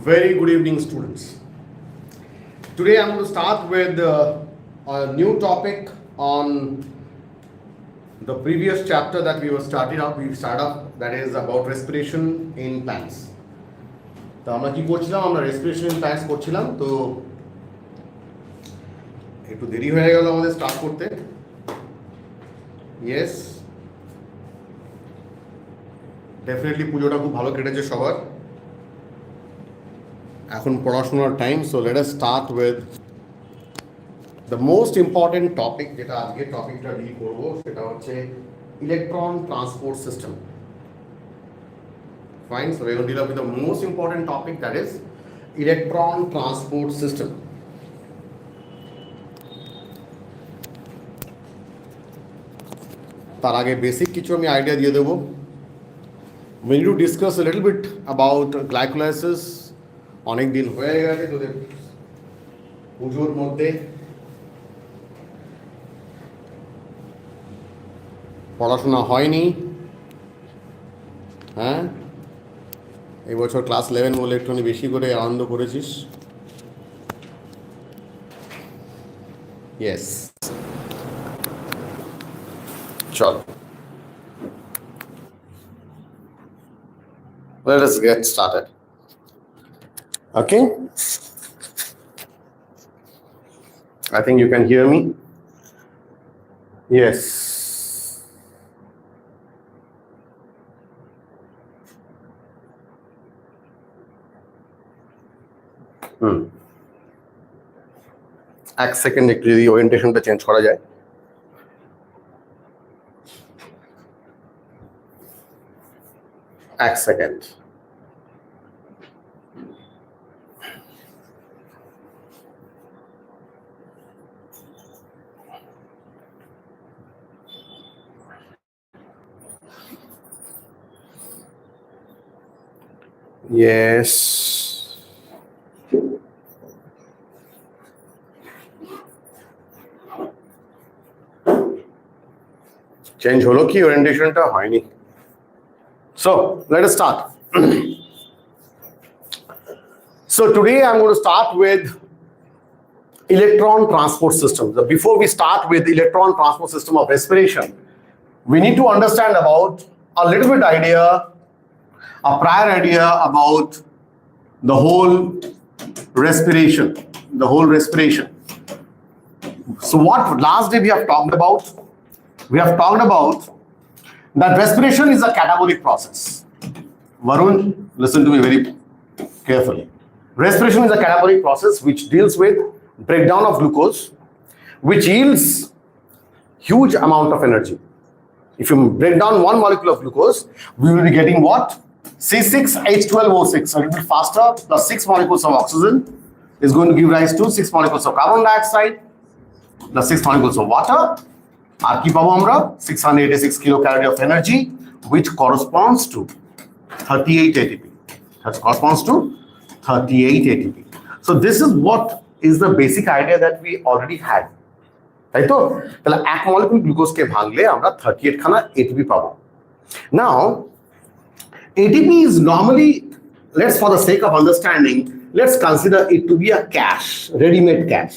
Very good evening, students. Today I'm going to start with a new topic on the previous chapter that we started up, that is about respiration in plants. তো আমরা কি করছিলাম, আমরা respiration in plants করছিলাম। তো একটু দেরি হয়ে গেল আমাদের স্টার্ট করতে। ইয়েস, ডেফিনেটলি পুজোটা খুব ভালো কেটেছে সবার। এখন পড়াশোনার time, so let us start with the most important topic, যেটা আজকে টপিকটা ডিল করবো, সেটা হচ্ছে electron transport system. Fine, so we are going to deal with the most important topic, that is electron transport system. তার আগে basic কিছু আমি আইডিয়া দিয়ে দেবো। We need to discuss a little bit about glycolysis. অনেক দিন হয়ে গেছে তোদের পুজোর মধ্যে পড়াশোনা হয়নি। হ্যাঁ, এই বছর ক্লাস 11 বলে একটুখানি বেশি করে আনন্দ করেছিস। ইয়েস, চল, let us get started. Okay, I think you can hear me. Yes. এক সেকেন্ড একটু যদি ওরিয়েন্টেশনটা চেঞ্জ করা যায়। এক সেকেন্ড। Yes. চেঞ্জ হলো কি, ওরিয়েন্টেশনটা হয়নি। So let us start. So today I'm going to start with electron transport system. So before we start with electron transport system of respiration, we need to understand about a little bit idea, a prior idea about the whole respiration, So what last day we have talked about? We have talked about that respiration is a catabolic process. Varun, listen to me very carefully. Respiration is a catabolic process which deals with breakdown of glucose, which yields huge amount of energy. If you break down one molecule of glucose, we will be getting what? C6H12O6, a little bit faster, plus 6 molecules of oxygen is going to give rise to 6 molecules of carbon dioxide, plus 6 molecules of water. আর কি পাবো আমরা? 686 kilocalorie of energy, which corresponds to 38 ATP. That corresponds to 38 ATP. So this is what is the basic idea that we already had. তাই তো? তাহলে এক molecule গ্লুকোজকে ভাঙলে আমরা 38 খানা ATP পাবো। Now, ATP is normally, for the sake of understanding, let's consider it to be a cash, ready-made cash.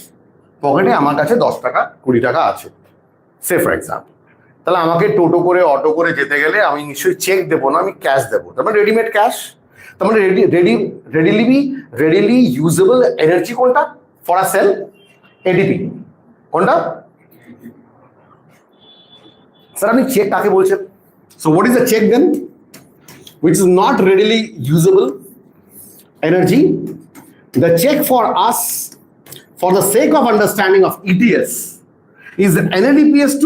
পকেটে আমার কাছে 10 টাকা 20 টাকা আছে, সে ফর এক্সাম্পল। তাহলে আমাকে টোটো করে অটো করে যেতে গেলে আমি নিশ্চয়ই চেক দেবো না, আমি ক্যাশ দেবো। তার মানে রেডিমেড ক্যাশ। তার মানে রেডিলি ইউজেবল এনার্জি কোনটা ফর আ সেল? এটিপি। কোনটা স্যার? আপনি চেক কাকে বলছেন? So what is the check then? which is not readily usable energy. The check for us, for the sake of understanding of ETS, is NADPS2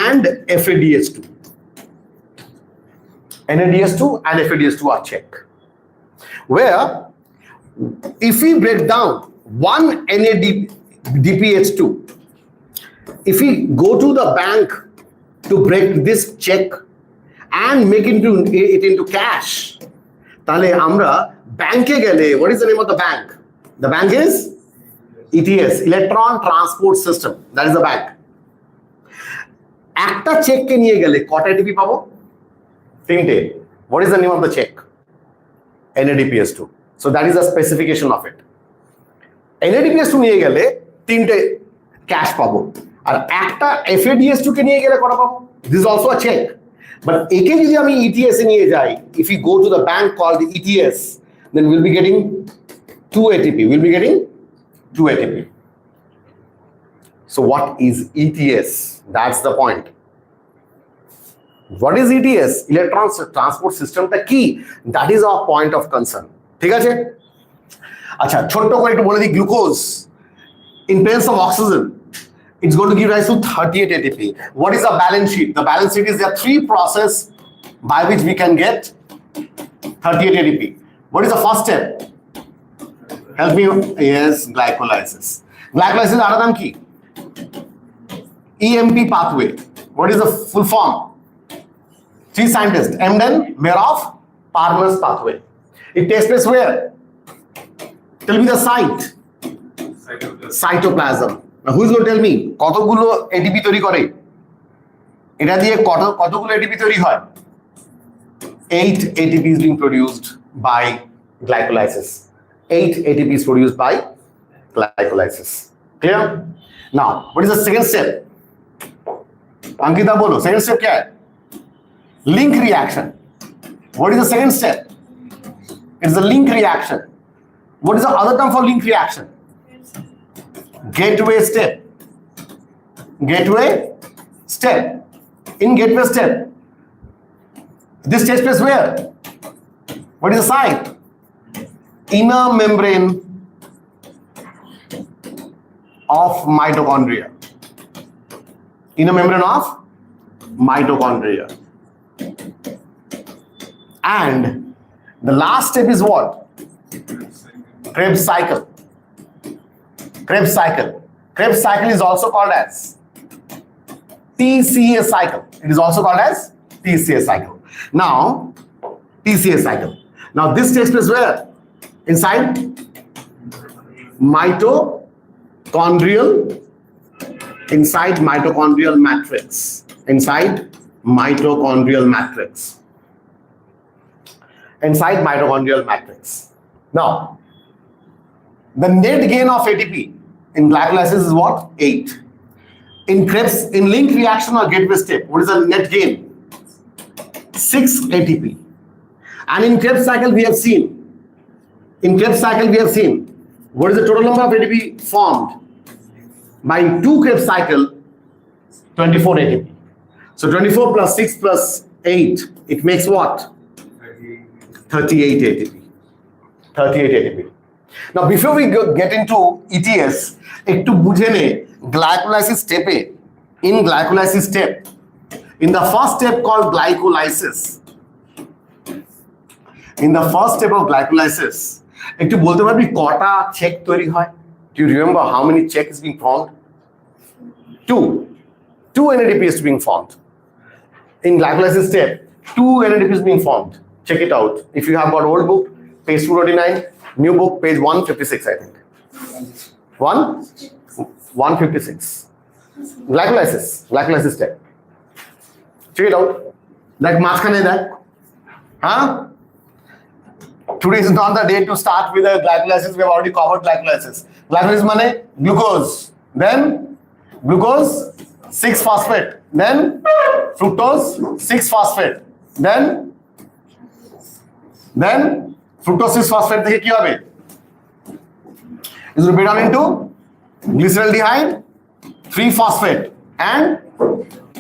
and FADH2. NADPS2 and FADH2 are check. Where if we break down one NADPH2, if we go to the bank to break this check and make it into cash, তাহলে আমরা ব্যাংকে গেলে, what is the name of the bank? The bank is ETS, Electron Transport System. That is the bank. একটা চেককে নিয়ে গেলে কটা ATP পাবো? 3টে। What is the name of the check? NADPS2. So that is the specification of it. NADPH2 নিয়ে গেলে তিনটে cash পাবো, আর একটা FADH2 কে নিয়ে গেলে কটা পাবো? This is also a check. But একে যদি আমি ETS এ নিয়ে যাই, if we go to the bank called the ETS, then we'll be getting 2 ATP. We'll be getting 2 ATP. So what is ETS? That's the point. What is ETS? Electron transport system টা কি? That is our point of concern. ঠিক আছে? আচ্ছা, ছোট্ট করে একটু বলে দিই, glucose in presence of oxygen, it's going to give rise to 38 ATP. What is the balance sheet? The balance sheet is there are 3 processes by which we can get 38 ATP. What is the first step? Help me. Yes, glycolysis. Glycolysis other than key. EMP pathway. What is the full form? 3 scientists. Emden, Merov, Parner's pathway. It takes place where? Tell me the site. Cytoplasm. Now who is going to tell me কতগুলো ATP তৈরি করে? এটা দিয়ে কতগুলো ATP তৈরি হয়? 8 ATP is being produced by glycolysis. 8 ATP is produced by glycolysis. Clear? Now, what is the second step? Ankita bolo, second step क्या है? Link reaction. What is the second step? It's the link reaction. What is the other term for link reaction? Gateway step. Gateway step. In gateway step, this takes place where? What is the site? Inner membrane of mitochondria. Inner membrane of mitochondria. And the last step is what? Krebs cycle. Krebs cycle. Krebs cycle is also called as TCA cycle. It is also called as TCA cycle. Now, TCA cycle. Now, this takes place where? Inside mitochondrial, inside mitochondrial matrix. Inside mitochondrial matrix. Inside mitochondrial matrix. Now, the net gain of ATP in glycolysis is what? 8. In Krebs, in link reaction or gateway step, what is the net gain? 6 ATP. And in Krebs cycle, we have seen. In Krebs cycle, we have seen. What is the total number of ATP formed? By 2 Krebs cycle, 24 ATP. So 24 plus 6 plus 8, it makes what? 38 ATP. 38 ATP. Now, before we get into ETS, একটু বুঝে নে glycolysis step A, in glycolysis step, in the first step called glycolysis, in the first step of glycolysis, একটু বলতে পারবি কটা check তৈরি হয়? Do you remember how many check is being formed? 2 NADP is being formed. In glycolysis step, 2 NADP is being formed. Check it out. If you have got old book, page 229, new book, page 156, I think. 156. Glycolysis step. Check it out. Like মাঝখানে দেখ, huh? Today is not the day to start with the glycolysis. We have already covered glycolysis. Glycolysis মানে glucose, then glucose 6-phosphate, then fructose 6-phosphate, then fructose 6-phosphate থেকে কি হবে? It will be done into glyceraldehyde 3-phosphate and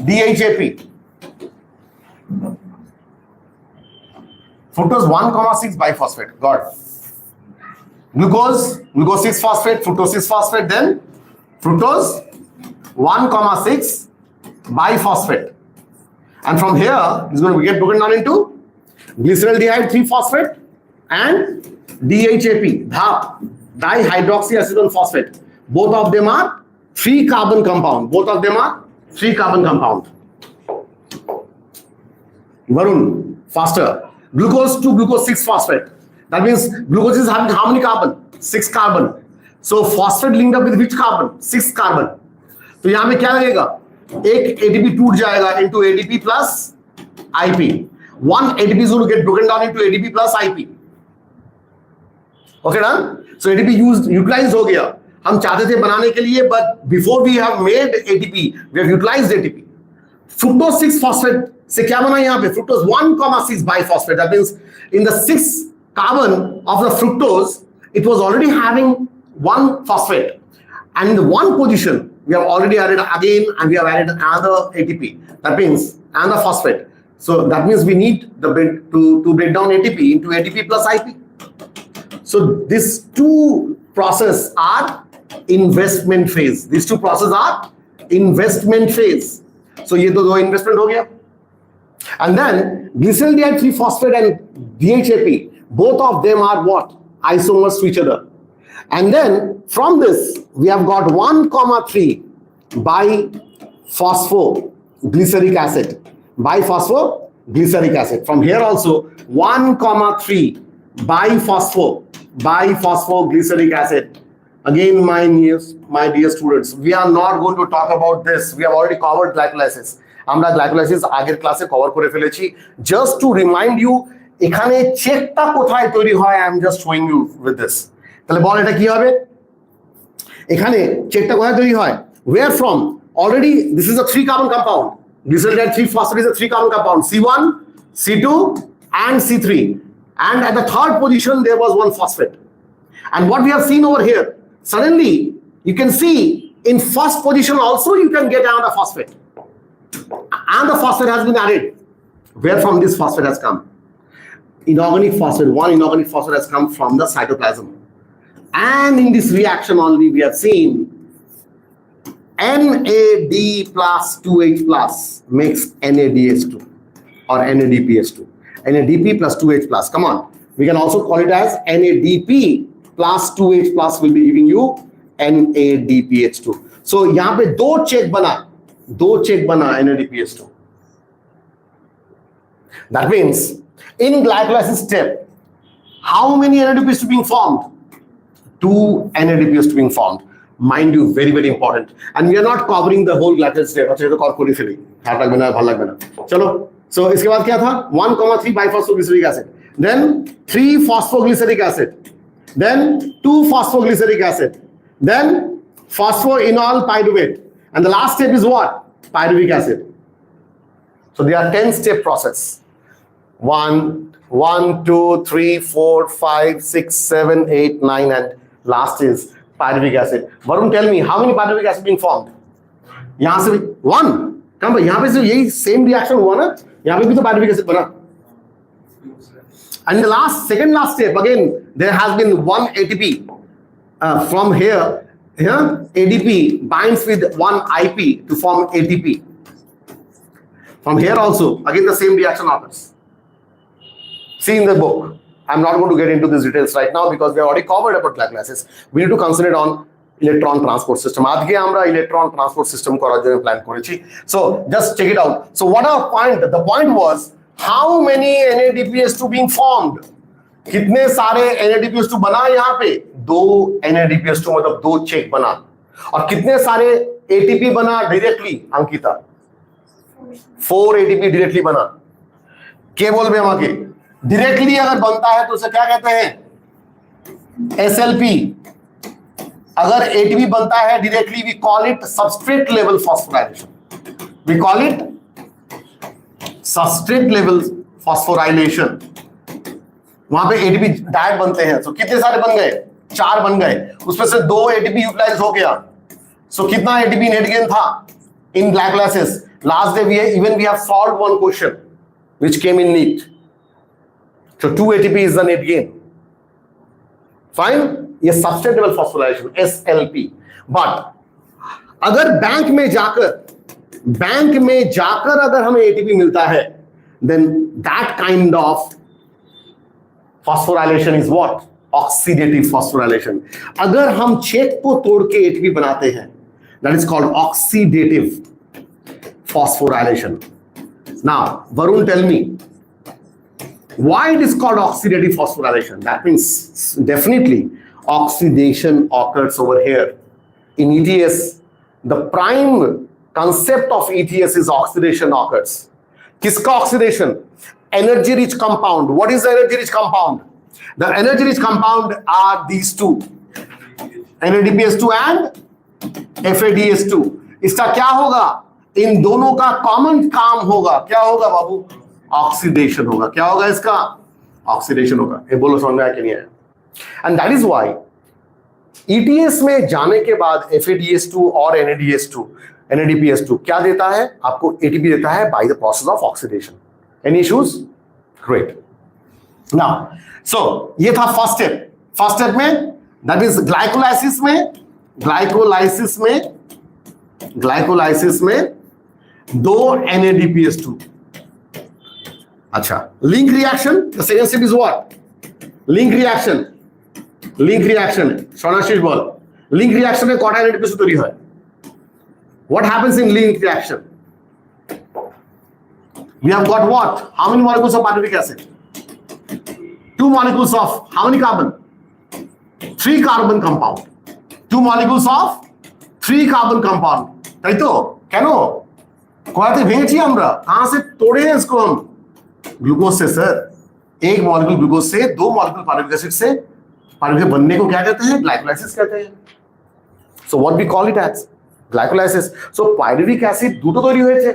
DHAP. Fructose 1,6 biphosphate. Got it. Glucose 6-phosphate, fructose 6-phosphate, then fructose 1,6 biphosphate. And from here, it's going to get broken down into glyceraldehyde 3-phosphate and DHAP, DHAP, dihydroxyacetone phosphate. Both of them are 3-carbon compound. Varun, faster. Glucose to glucose 6-phosphate. That means glucose is having how many carbon? 6 carbon. So phosphate linked up with which carbon? 6 carbon. तो यहाँ में क्या लगेगा? एक ATP टूट जाएगा into ADP plus IP. One ATP is going to get broken down into ADP plus IP. Okay, done. So ATP utilized हो गया. हम चाहते थे बनाने के लिए, but before we have made ATP, we have utilized ATP. Fructose 6 phosphate से क्या बना यहाँ पे? Fructose 1,6 biphosphate. That means in the 6 carbon of the fructose, it was already having 1 phosphate, and in the 1 position we have already added again, and we have added another ATP. That means another phosphate. So that means we need the to break down ATP into ATP plus IP. So these two processes are investment phase. These two processes are investment phase. So ये तो दो investment हो गया. And then glyceraldehyde 3-phosphate and DHAP, both of them are what? Isomers to each other. And then from this we have got 1,3 biphosphoglyceric acid. Biphosphoglyceric acid. From here also 1,3 biphosphoglyceric acid. Again, my dear students, we are not going to talk about this. We have already covered glycolysis. আমরা glycolysis আগের ক্লাসে cover করে ফেলেছি। Just two remind you, এখানে চেকটা কোথায় তৈরি হয়, I am just showing you with this. তাহলে বল এটা কি হবে? এখানে চেকটা কোথায় তৈরি হয়? Where from? Already this is a 3 carbon compound. Glyceraldehyde 3-phosphate is a 3 carbon compound, C1, C2 and C3, and at the third position there was 1 phosphate. And what we have seen over here, suddenly you can see in first position also you can get another phosphate. And the phosphate has been added. Where from this phosphate has come? Inorganic phosphate. 1 inorganic phosphate has come from the cytoplasm. And in this reaction only we have seen NAD plus 2H plus makes NADH2 or NADPH2. NADP plus 2H plus. Come on. We can also call it as NADP plus 2H plus will be giving you NADPH2. So यहाँ पे दो check बना NADPH2. That means in glycolysis step, how many NADPH2 being formed? 2 NADPH2 being formed. Mind you, very very important. And we are not covering the whole glycolysis step. अच्छा ये तो cover फिली हाथ लग बना, भाल लग बना. चलो. So इसके बाद क्या था? 1,3 biphosphoglyceric acid. Then 3 phosphoglyceric acid. Then 2 phosphoglyceric acid. Then phosphoenol pyruvate. And the last step is what? Pyruvic acid. So they are 10-step process. 1, 2, 3, 4, 5, 6, 7, 8, 9, and last is pyruvic acid. Varun, tell me, how many pyruvic acid being formed? यहाँ से 1. कम भाई यहाँ पे से यही same reaction हुआ ना? यहाँ पे भी तो pyruvic acid बना. And the second last step, again, there has been 1 ATP. From here, ADP binds with 1 IP to form ATP. From here also, again the same reaction occurs. See in the book. I'm not going to get into these details right now because we have already covered about glycolysis. We need to concentrate on electron transport system. আজকে আমরা electron transport system করার জন্য plan করেছি. So just check it out. So what our point? The point was how many NADPH2 being formed? कितने सारे NADPH2 बना यहाँ पे? 2 NADPH2 मतलब 2 चेक बना. और कितने सारे ATP बना डायरेक्टली? अंकिता 4 ATP डायरेक्टली बना. क्या बोलबे আমাকে? डायरेक्टली अगर बनता है तो उसे क्या कहते हैं? SLP. अगर ATP बनता है directly, we call it substrate level phosphorylation. We call it substrate level phosphorylation. वहां पे ATP डायरेक्ट बनते हैं. तो कितने सारे बन गए? 4 बन गए. उसमें से 2 ATP यूटिलाइज हो गया. सो कितना ATP नेट गेन था in glycolysis? Last day we have solved one question which came in NEET. So 2 ATP is the net gain. Fine. ये substrate level phosphorylation SLP. But अगर बैंक में जाकर अगर हमें ATP मिलता है, then that kind of phosphorylation is what? Oxidative phosphorylation. अगर हम चेक को तोड़ के ATP बनाते हैं, that is called oxidative phosphorylation. Now, Varun, tell me, why it is called oxidative phosphorylation? That means definitely oxidation occurs over here. In ETS, the prime concept of ETS is oxidation occurs. किसका oxidation? Energy rich compound. What is the energy rich compound? The energy rich compound are these two, NADPH2 and FADH2. इसका क्या होगा? इन दोनों का common काम होगा, क्या होगा बाबू? ऑक्सीडेशन होगा। क्या होगा इसका? ऑक्सीडेशन होगा। ये बोलो समझ में आया कि नहीं आया? And that is why ETS में जाने के बाद FADH2 और NADPH2 क्या देता है आपको? ATP देता है by the process of oxidation. Any issues? Great. Now so ये था फर्स्ट स्टेप। फर्स्ट स्टेप में दैट इज ग्लाइकोलाइसिस में दो NADPH2। अच्छा, link reaction, the second step is what? Link reaction Sonashish बोल, लिंक रिएक्शन में कौन NADPH2 तैयारी है? What happens in link reaction? We have got what? How many molecules of pyruvic acid? 2 molecules of how many carbon? 3 carbon compound. 2 molecules of 3 carbon compound. তাই তো? কেন? কোয়াতে ভেঙেছি আমরা? कहां से तोड़े हैं इसको हम? ग्लूकोज से सर। एक मॉलिक्यूल ग्लूकोज से, 2 मॉलिक्यूल पायरुविक एसिड से पायरुविक बनने को क्या कहते हैं? ग्लाइकोलाइसिस कहते हैं। So what we call it as glycolysis. So pyruvic acid দুটো তৈরি হয়েছে,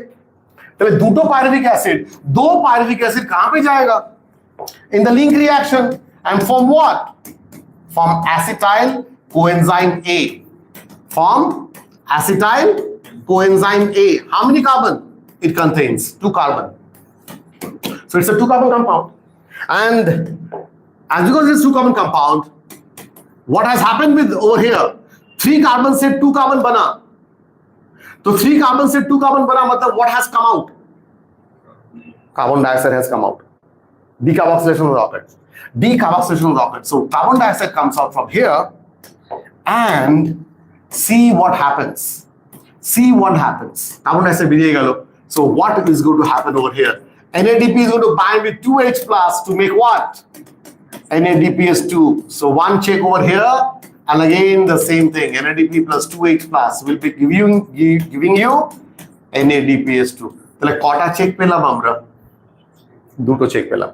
তাহলে দুটো পাইরুভিক অ্যাসিড, দো পাইরুভিক অ্যাসিড कहां पे जाएगा? in the link reaction and form what? form acetyl coenzyme A. form acetyl coenzyme A. how many carbon it contains? 2 carbon. so it's a 2 carbon compound, and as because it's 2 carbon compound, what has happened with over here? 3 carbon से 2 carbon बना, तो 3 carbon से 2 carbon बना मतलब what has come out? Carbon dioxide has come out. Decarboxylation has occurred. So carbon dioxide comes out from here, and see what happens. Carbon dioxide बेरिए गया लो. So what is going to happen over here? NADP is going to bind with 2H plus to make what? NADPH2. So one check over here. And again the same thing, NADP plus 2H plus will be giving you NADPH2. তাহলে কটা check পেলাম আমরা? দুটো check পেলাম।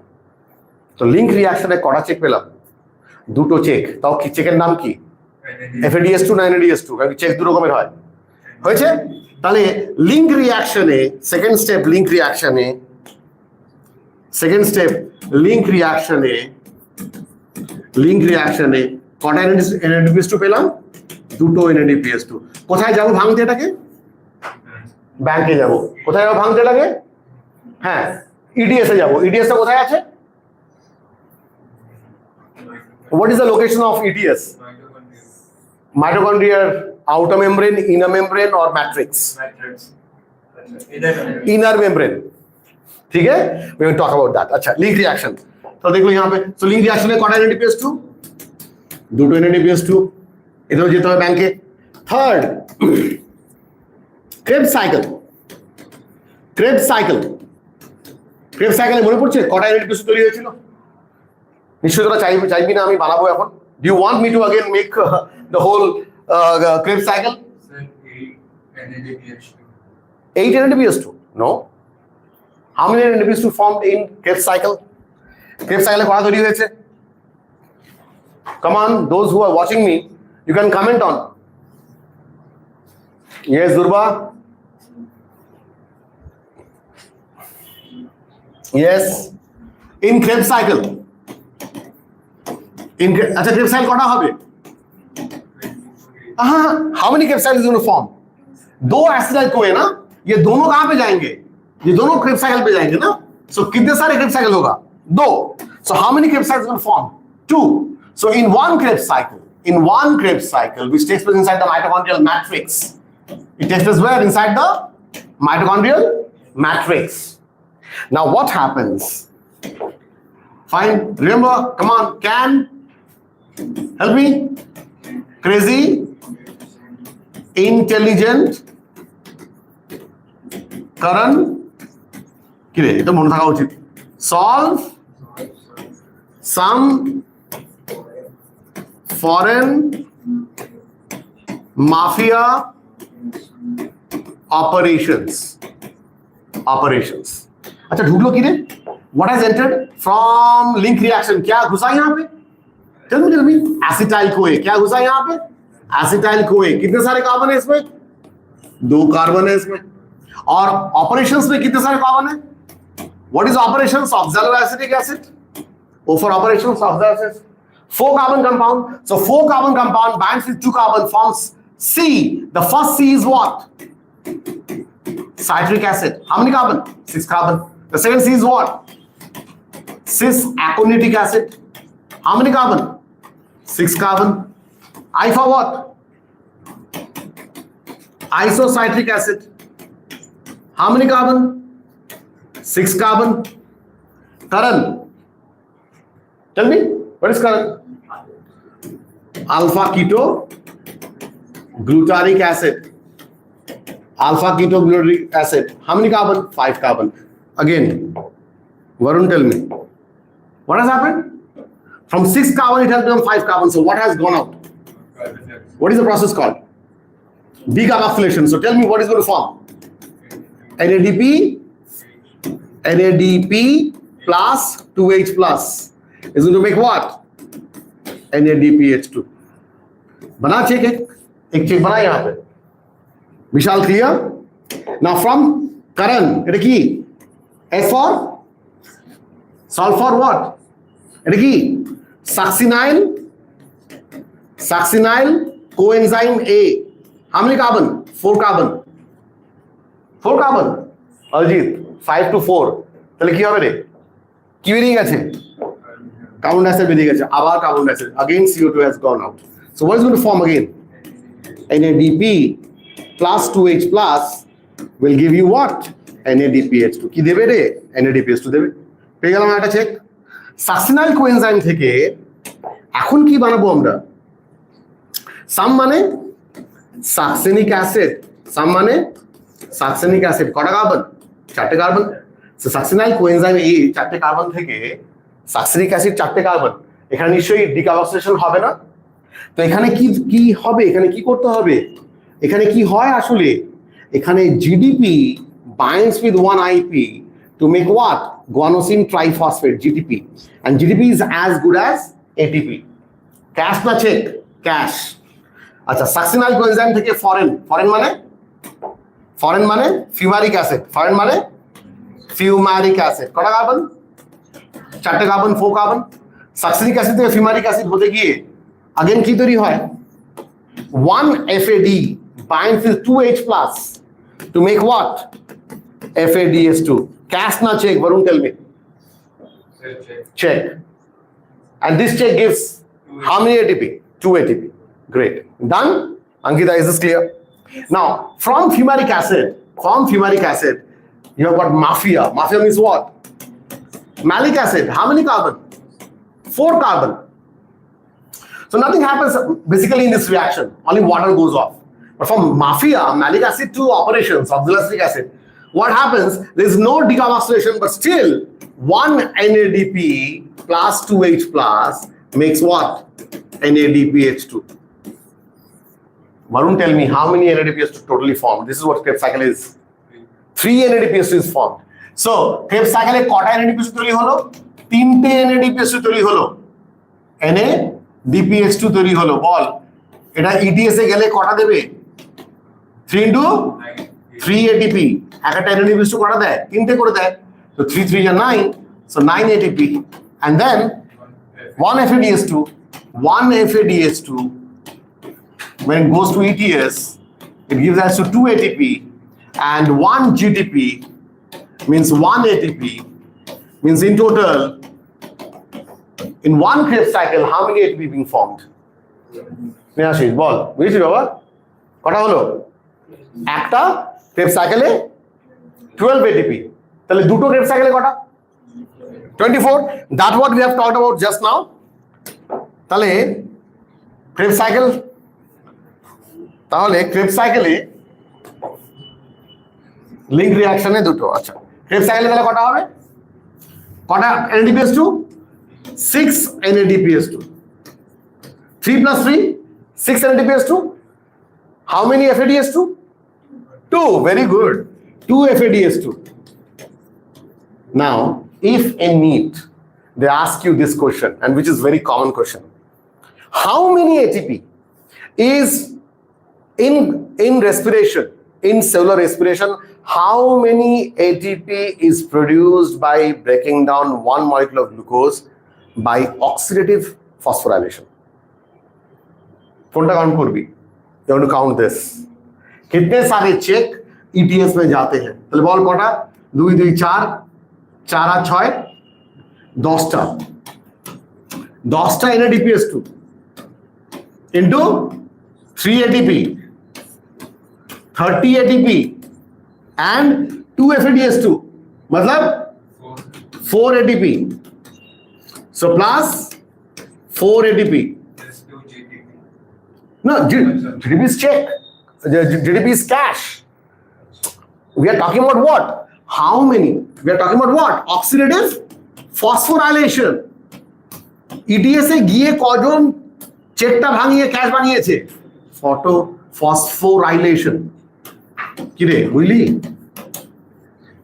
তো link রিঅ্যাকশনে কটা check পেলাম? দুটো চেক। তাও কি চেকের নাম কি? FADH2 না NADH2? কারণ চেক দু রকমের হয়। হয়েছে? তাহলে লিংক রিঅ্যাকশনে সেকেন্ড স্টেপ লিংক রিঅ্যাকশনে কটা NADPH2 পেলাম? দুটো NADPH2। কোথায় যাব ভাঙতে এটাকে? ব্যাংকে যাব। কোথায় যাব ভাঙতে লাগে? হ্যাঁ, ETS এ যাব। ETS টা কোথায় আছে? What is the location of ETS? Mitochondrial outer membrane, inner membrane or matrix? Inner membrane। ठीक है, we will talk about that। अच्छा, लिंक रिएक्शन तो देखो यहाँ पे। so लिंक रिएक्शन में कौन NADPH2? দুটো NADPH2। এটাও যেতে হবে ব্যাংকে। থার্ড, ক্রেবস সাইকেলে মনে পড়ছে কটা NADPH2 তৈরি হয়েছিল? নিশ্চয়ই তোরা চাইবি না আমি বানাবো এখন। Do you want me to again make the whole Krebs cycle? 8 NADPH2। No, how many NADPH2 formed in Krebs cycle? Krebs সাইকেলে কটা তৈরি হয়েছে? Come on, those who are watching me, you can comment on. Yes, Durba. Yes, in Krebs cycle. अच्छा, Krebs cycle कौन होगा? How many Krebs cycles is going to form? 2 acetyl CoA ना? ये दोनों कहाँ पे जाएंगे? ये दोनों Krebs cycle पे जाएंगे ना? So कितने सारे Krebs cycle होगा? 2. So how many Krebs cycles going to form? 2. So in one Krebs cycle, which takes place inside the mitochondrial matrix, it takes place where? Inside the mitochondrial matrix. Now what happens? Fine, remember, come on, can help me? Crazy, intelligent, Karan, কিরে এটা মনে থাকা উচিত। solve some foreign mafia operations। अच्छा ঢুকলো কি রে? What has entered from link reaction? क्या घुसा यहाँ पे? Tell me. Acetyl CoA. क्या घुसा यहाँ पे? Acetyl CoA. कितने सारे कार्बन है इसमें? 2 कार्बन है इसमें. और operations में कितने सारे कार्बन है? What is operations of oxaloacetic acid? O for operations of oxaloacetic. 4 carbon compound. So 4 carbon compound binds with 2 carbon forms C. The first C is what? Citric acid. How many carbon? 6 carbon. The second C is what? Cis-aconitic acid. How many carbon? 6 carbon. I for what? Isocitric acid. How many carbon? 6 carbon. Karan. Tell me, what is Karan? Alpha keto glutaric acid. Alpha keto glutaric acid. How many carbon? 5 carbon. Again, Varun, tell me. What has happened? From 6 carbon, it has become 5 carbon. So what has gone out? What is the process called? Decarboxylation. So tell me what is going to form? NADP plus 2H plus is going to make what? NADPH2. बना check एक check बना यहाँ पे. विशाल clear? Now from Karan, এটা কি? S for sulfur what? এটা কি? Succinyl coenzyme A. How many carbon? 4 carbon. 4 carbon. Arjit, 5 to 4. তাহলে কি হবে রে? কি বেরিয়ে গেছে? Carbon dioxide বেরিয়ে গেছে. আবার carbon dioxide. Again CO2 has gone out. So what is going to form again? NADP plus 2H plus will give you what? NADPH2. কি দেবে রে? NADPH2 দেবে. পেয়ে গেলাম একটা চেক. Succinyl coenzyme থেকে এখন কি বানাবো আমরা? সাম মানে succinic acid. সাম মানে succinic acid. কটা কার্বন? 4টে carbon. So succinyl coenzyme A 4টে কার্বন থেকে succinic acid 4টে কার্বন. এখানে নিশ্চয়ই ডিকার্বক্সিলেশন হবে না? তো এখানে কি হবে? এখানে কি করতে হবে? এখানে কি হয় আসলে? এখানে GDP binds with 1IP to make what? Guanosine triphosphate, GTP. And GTP is as good as ATP. Cash na check? Cash. আচ্ছা, succinyl coenzyme থেকে foreign মানে fumaric acid. Foreign মানে fumaric acid. কটা কার্বন? 4টে কার্বন, 4 কার্বন. Succinic acid থেকে fumaric acid হতে গিয়ে again কি তৈরি হয়? 1 FAD binds with 2H plus to make what? FADH2. Cash na check? Varun, tell me. Check. And this check gives how many ATP? 2 ATP. Great. Done? Ankita, is this clear? Now, from fumaric acid, you have got mafia. Mafia means what? Malic acid. How many carbon? 4 carbon. So nothing happens basically in this reaction. Only water goes off. But from mafia, malic acid to operations, oxaloacetic acid, what happens? There is no decarboxylation, but still 1 NADP plus 2H plus makes what? NADPH2. Varun, tell me how many NADPH2 totally formed? This is what Krebs cycle is. 3 NADPH2 is formed. So Krebs cycle e kota NADPH2 তৈরি হলো? 3টে NADPH2 তৈরি হলো. NADPH2 তৈরি হলো. বল এটা ETS এ গেলে কটা দেবে? 3 into 3 ATP. একটা NADPH2 কটা দেয়? 3টে করে দেয়. So 3 3 are 9. So 9 ATP. And then 1 FADH2. 1 FADH2 when it goes to ETS, it gives us to 2 ATP, and 1 GTP means 1 ATP, means in total, in one Krebs cycle, how many ATP being formed? Neashish, bol. বুঝেছি বাবা? কটা হলো? একটা Krebs cycle এ 12 ATP. তাহলে দুটো Krebs cycle এ কটা? 24. That's what we have talked about just now. তাহলে Krebs cycle link রিঅ্যাকশনে দুটো. আচ্ছা, Krebs cycle তাহলে কটা হবে? কটা NADPH2? 6 NADPH2. 3 plus 3 6 NADPH2. How many FADH2? 2. Very good. 2 FADH2. Now if in NEET they ask you this question, and which is very common question, how many ATP is in respiration, in cellular respiration, how many ATP is produced by breaking down one molecule of glucose by oxidative phosphorylation? कौन सा count कर भी? You have to count this. कितने सारे check ETS में जाते हैं? तो बॉल कोटा 2 2 4 4 6 10টা 10টা NADPS2 into 3 ATP 30 ATP and 2 FADS2 मतलब 4 ATP. So plus 4 ATP. No, GDP is check. GDP is cash. We are talking about what? How many? We are talking about what? Oxidative phosphorylation. ETS এ গিয়ে কজন চেকটা ভাঙিয়ে cash বানিয়েছে? phosphorylation. কি রে বুঝলি?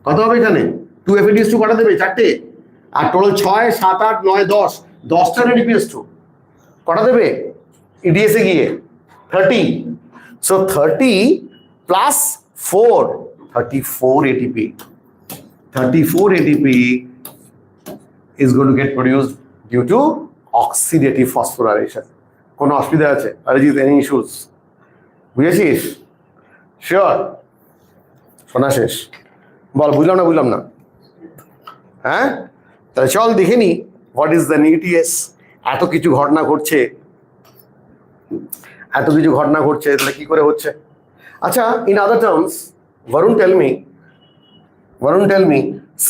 কত হবে এখানে? 2 FADS2 কটা দেবে? 4টে। আর টোটাল 6 7 8 9 10 10টা NADPS2 কটা দেবে? ETS এ গিয়ে 30. So 30 plus 4, 34 ATP. 34 ATP is going to get produced due to oxidative phosphorylation. কোনো অসুবিধা আছে? Arijit, any issues? বুঝেছিস? Sure? শোনা শেষ? বল, বুঝলাম না। হ্যাঁ? তাহলে চল দেখে নি what is the NEET? এত কিছু ঘটনা ঘটছে তাহলে কি করে হচ্ছে? আচ্ছা, in other terms, Varun tell me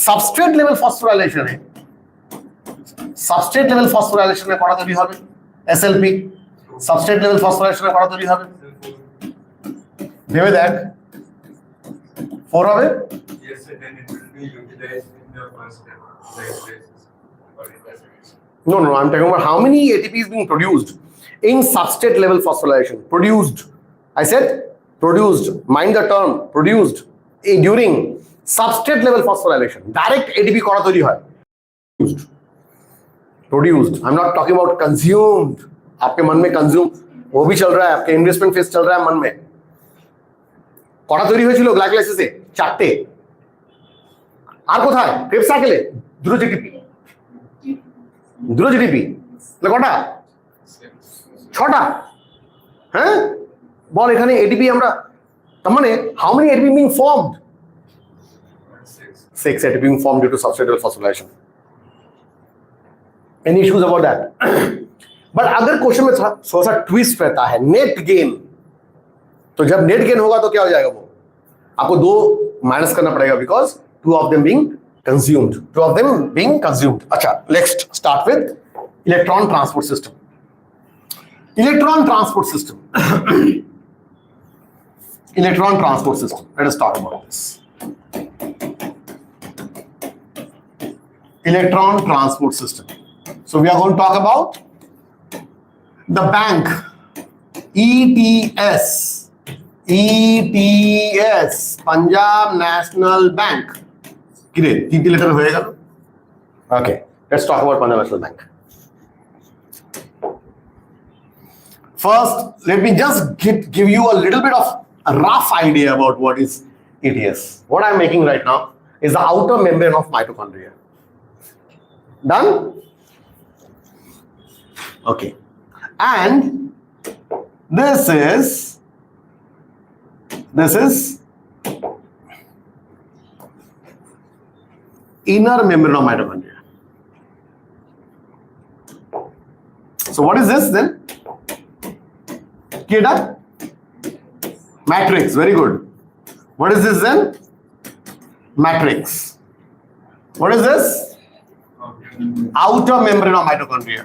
substrate level phosphorylation এ কটা তৈরি হবে? SLP substrate level phosphorylation এ কটা তৈরি হবে? ভেবে দেখ। 4 হবে? Yes, and then it will be utilized in the first step, like basis or in respiration. No, I'm talking about how many ATP is being produced in substrate level phosphorylation. Produced. I said produced. Mind the term. Produced during substrate level phosphorylation. Direct ATP করা তৈরি হয়। Produced. I'm not talking about consumed. आपके मन में consume वो भी चल रहा है, आपके इन्वेस्टमेंट फेज चल रहा है मन में। কটা তৈরি হয়েছিল গ্লাইকোলাইসিসে? 4টে। আর কোথায়? ক্রেবস সাইকেলে 2 GDP। তাহলে কটা? 6টা। হ্যাঁ, বল এখানে ATP আমরা, তার মানে how many ATP being formed? 6 ATP being formed due to substrate level phosphorylation. Any issues about that? But अगर क्वेश्चन में थोड़ा सा ट्विस्ट रहता है, नेट गेन, तो जब नेट गेन होगा तो क्या हो जाएगा? वो आपको 2 माइनस करना पड़ेगा because 2 of them being consumed. अच्छा, next start with electron transport system. Electron transport system. Let us talk about this. Electron transport system. So we are going to talk about the bank. ETS. Punjab National Bank. Great. 3 letter হয়ে গেল. Okay. Let's talk about Punjab National Bank. First, let me just give you a little bit of a rough idea about what is ETS. What I'm making right now is the outer membrane of mitochondria. Done? Okay. And this is inner membrane of mitochondria. So what is this then? Matrix. Very good. What is this then? Matrix. What is this? Outer membrane of mitochondria.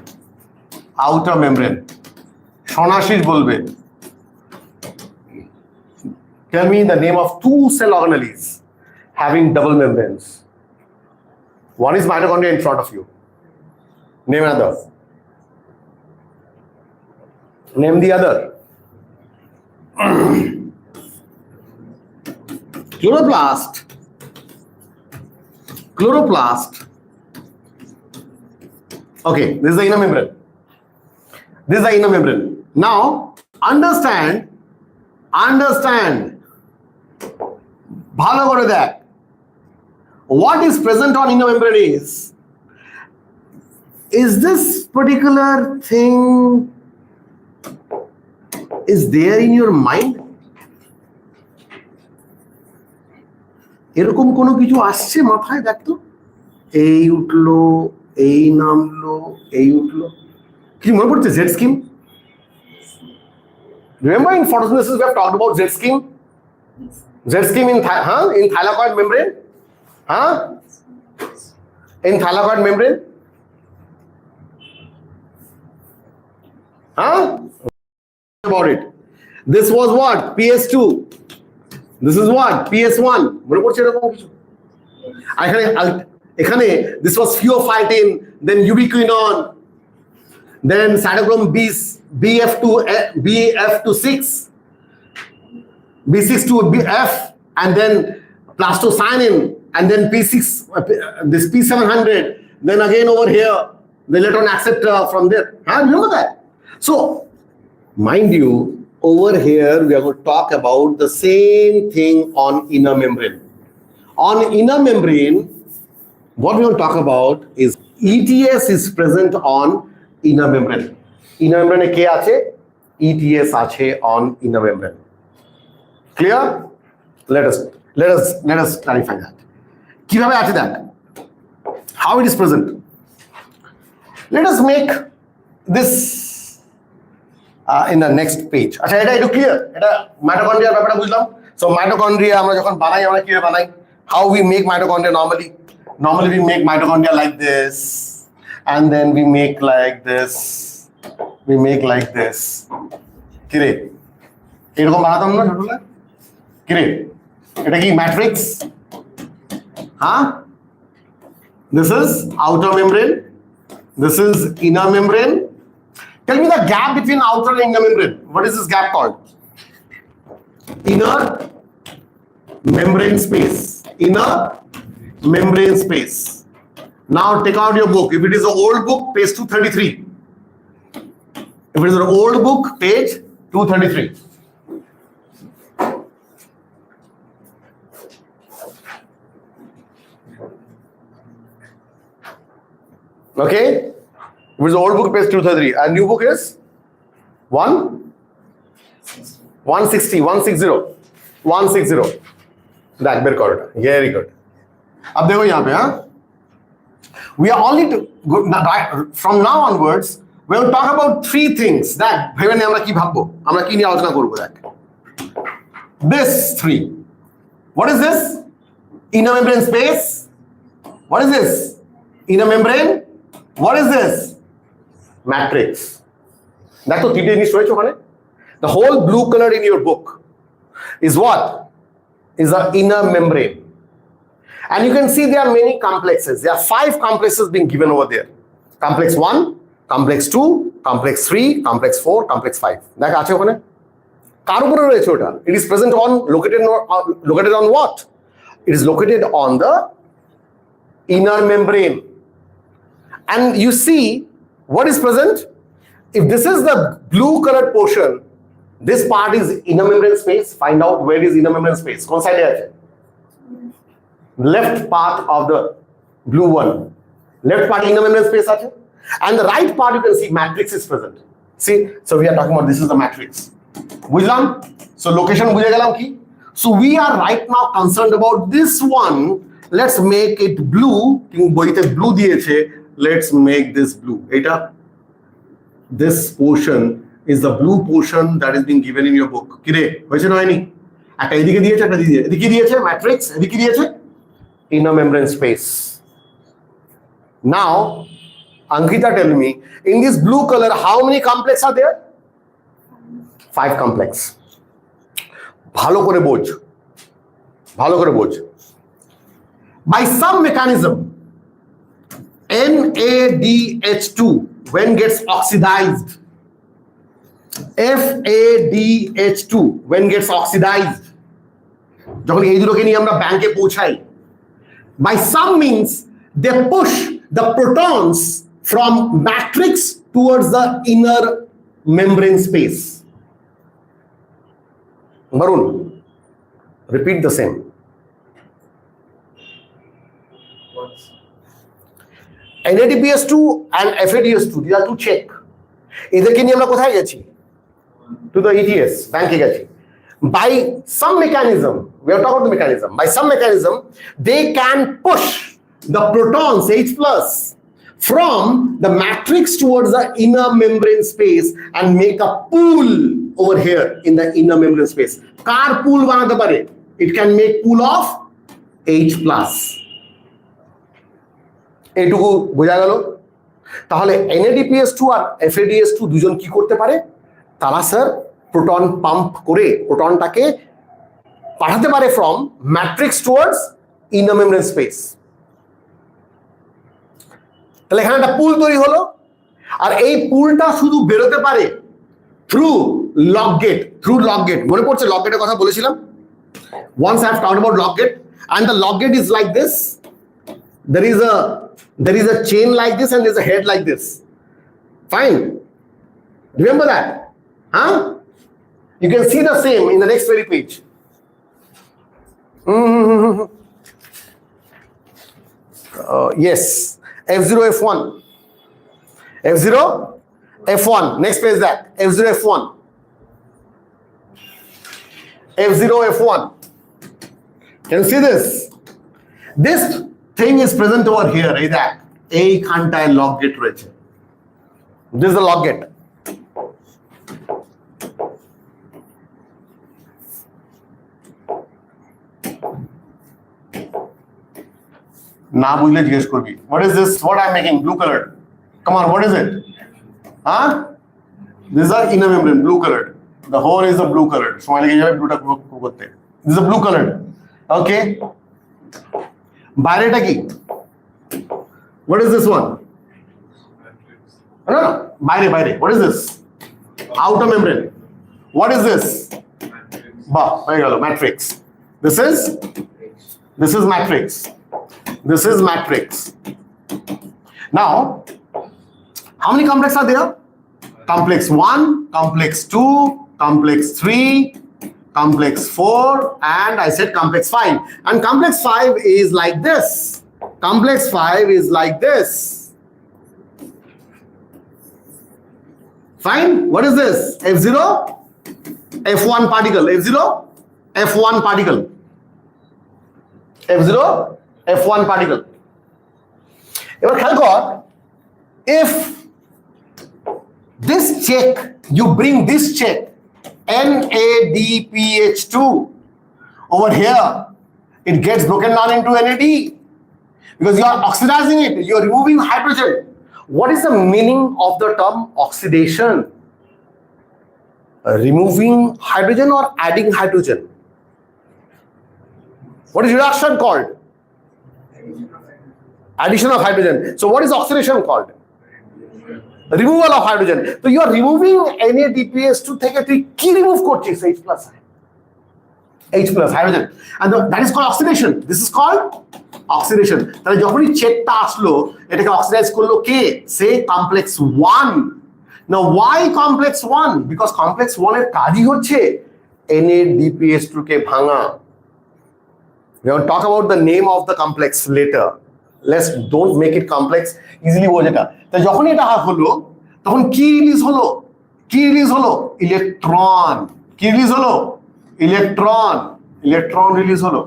Outer membrane. Shonashish bolbe. Tell me the name of 2 cell organelles having double membranes. One is mitochondria in front of you. Name another. Name the other. Chloroplast Okay, this is the inner membrane. This is the inner membrane. Now, understand, bhalo kore dekh. What is present on inner membrane is this particular thing is there in your mind? এরকম কোনো কিছু আসছে মাথায় দেখতো, এই উঠলো, এই নামলো, এই উঠলো, কি মনে পড়ছে? Z scheme. Remember in photosynthesis we have talked about Z scheme? Z scheme in thylakoid membrane? In thylakoid membrane? About it. This was what? PS2. This is what? PS1. মনে পড়ছে এরকম কিছু? এখানে this was pheophytin, then ubiquinone, then cytochrome BF26, B6 to BF, and then plastocyanin, and then P6, this P700, then again over here, the electron acceptor from there. Remember that? So, mind you, over here we are going to talk about the same thing on inner membrane. On inner membrane, what we will talk about is ETS is present on inner membrane. Inner membrane ke ache? ETS ache on inner membrane. Clear? Let us clarify that. Kibhabe ache that? How it is present? Let us make this in the next page. Acha eta etu clear? Eta mitochondria ব্যাপারটা বুঝলাম। So mitochondria আমরা যখন বানাই আমরা কিভাবে বানাই? How we make mitochondria normally? Normally we make mitochondria like this, and then we make like this. We make like this. কিরে এরকম বানাতাম না ছোটবেলায়? কিরে এটা কি matrix? This is outer membrane. This is inner membrane. Tell me the gap between outer and inner membrane. What is this gap called? Inner membrane space. Inner membrane space. Now take out your book. If it is an old book, page 233. If it is an old book, page 233. Okay? If it is an old book, page 233. And new book is 160. That bear card. Very good. अब देखो यहाँ पे we are only from now onwards we will talk about three things that ভেবে নে আমরা কি ভাববো, আমরা কি নিয়ে আলোচনা করব। দেখ, this three. What is this? Inner membrane space. What is this? Inner membrane. What is this? Matrix. দেখো তিনটে জিনিস রয়েছে ওখানে। The whole blue color in your book is what? Is the inner membrane. And you can see there are many complexes. There are 5 complexes being given over there. Complex 1, complex 2, complex 3, complex 4, complex 5. দেখ আছে ওখানে কার উপরে রয়েছে ওটা? It is present on located on what? It is located on the inner membrane. And you see what is present? If this is the blue colored portion, this part is inner membrane space. Find out where is inner membrane space. কোন সাইডে আছে? Left part of the blue one. Left part inner membrane space আছে. And the right part you can see matrix is present. See, so we are talking about this is the matrix. বুঝলাম? So location বুঝে গেলাম কি? So we are right now concerned about this one. Let's make it blue. বইতে blue দিয়েছে. Let's make this blue. এটা this portion is the blue portion that is being given in your book. কিরে হয়েছে না হয়নি? একটা এদিকে দিয়েছে, একটা এদিকে দিয়েছে matrix, এদিকে দিয়েছে inner membrane space. Now Ankita, tell me, in this blue color how many complex are there? 5 complex. ভালো করে বোঝ, ভালো করে বোঝ। By some mechanism NADH2 when gets oxidized, FADH2 when gets oxidized, যখন এই দুটোকে নিয়ে আমরা ব্যাংকে পৌঁছাই, by some means they push the protons from matrix towards the inner membrane space. Varun, repeat the same. NADPS2 and FADS2, these are two check. এদেরকে নিয়ে আমরা কোথায় গেছি? To the ETS, ব্যাংকে গেছি. By some mechanism, we have talked about the mechanism. By some mechanism, they can push the protons H plus from the matrix towards the inner membrane space and make a pool over here in the inner membrane space. Car pool বানাতে পারে? It can make pool of H plus. এইটুকু বোঝা গেল? তাহলে NADPS2 আর FADS2 দুজন কি করতে পারে? তারা স্যার প্রোটন পাম্প করে প্রোটনটাকে পাঠাতে পারে from matrix towards inner membrane space. তাহলে এখানে একটা পুল তৈরি হলো, আর এই পুলটা শুধু বেরোতে পারে থ্রু লক গেট। মনে পড়ছে লক গেটের কথা বলেছিলাম? Once I have talked about lock gate, and the lock gate is like this. There is a chain like this and there is a head like this. Fine. Remember that? Huh? You can see the same in the next very page. Yes. F0, F1. F0, F1. Next page that. F0, F1. F0, F1. Can you see this? This thing is present over here. এইখানটায় lock gate রয়েছে. This is the lock gate. না বুঝলে জিজ্ঞেস করবি. What is this? What I'm making? Blue colored. Come on, what is it? Huh? These are inner membrane, blue colored. The whole is the blue colored. সময় লেগে যাবে ব্লুটা করতে. This is a blue colored. Okay. বাইরেটা কি? What is this one? No. বাইরে. What is this? Outer membrane. What is this? হয়ে গেল matrix. This is matrix. This is matrix. Now, how many complex are there? Complex 1, complex 2, complex 3, complex 4, and I said complex 5. And complex 5 is like this. Complex 5 is like this. Fine. What is this? F0, F1 particle. F0, F1 particle. F0, F1 particle. এবার খেয়াল কর, if this check, you bring this check, NADPH2 over here, it gets broken down into NAD because you are oxidizing it, you are removing hydrogen. What is the meaning of the term oxidation? Removing hydrogen or adding hydrogen? What is reduction called? Addition of hydrogen. So what is oxidation called? Removal of hydrogen. So you are removing NADPS2 থেকে তুই কি remove করছিস? H plus hydrogen, and that is called oxidation. This is called oxidation. তাহলে যখনই চেকটা আসলো এটাকে oxidise করলো কে? সে complex 1. Now why complex 1? Because complex 1 এর কাজই হচ্ছে NADPS2 কে ভাঙা. We will talk about the name of the complex later. Don't make it complex. Easily বোঝ এটা. তাই যখনই এটা হলো তখন কি রিলিজ হলো? ইলেকট্রন. কি রিলিজ হলো? ইলেকট্রন রিলিজ হলো।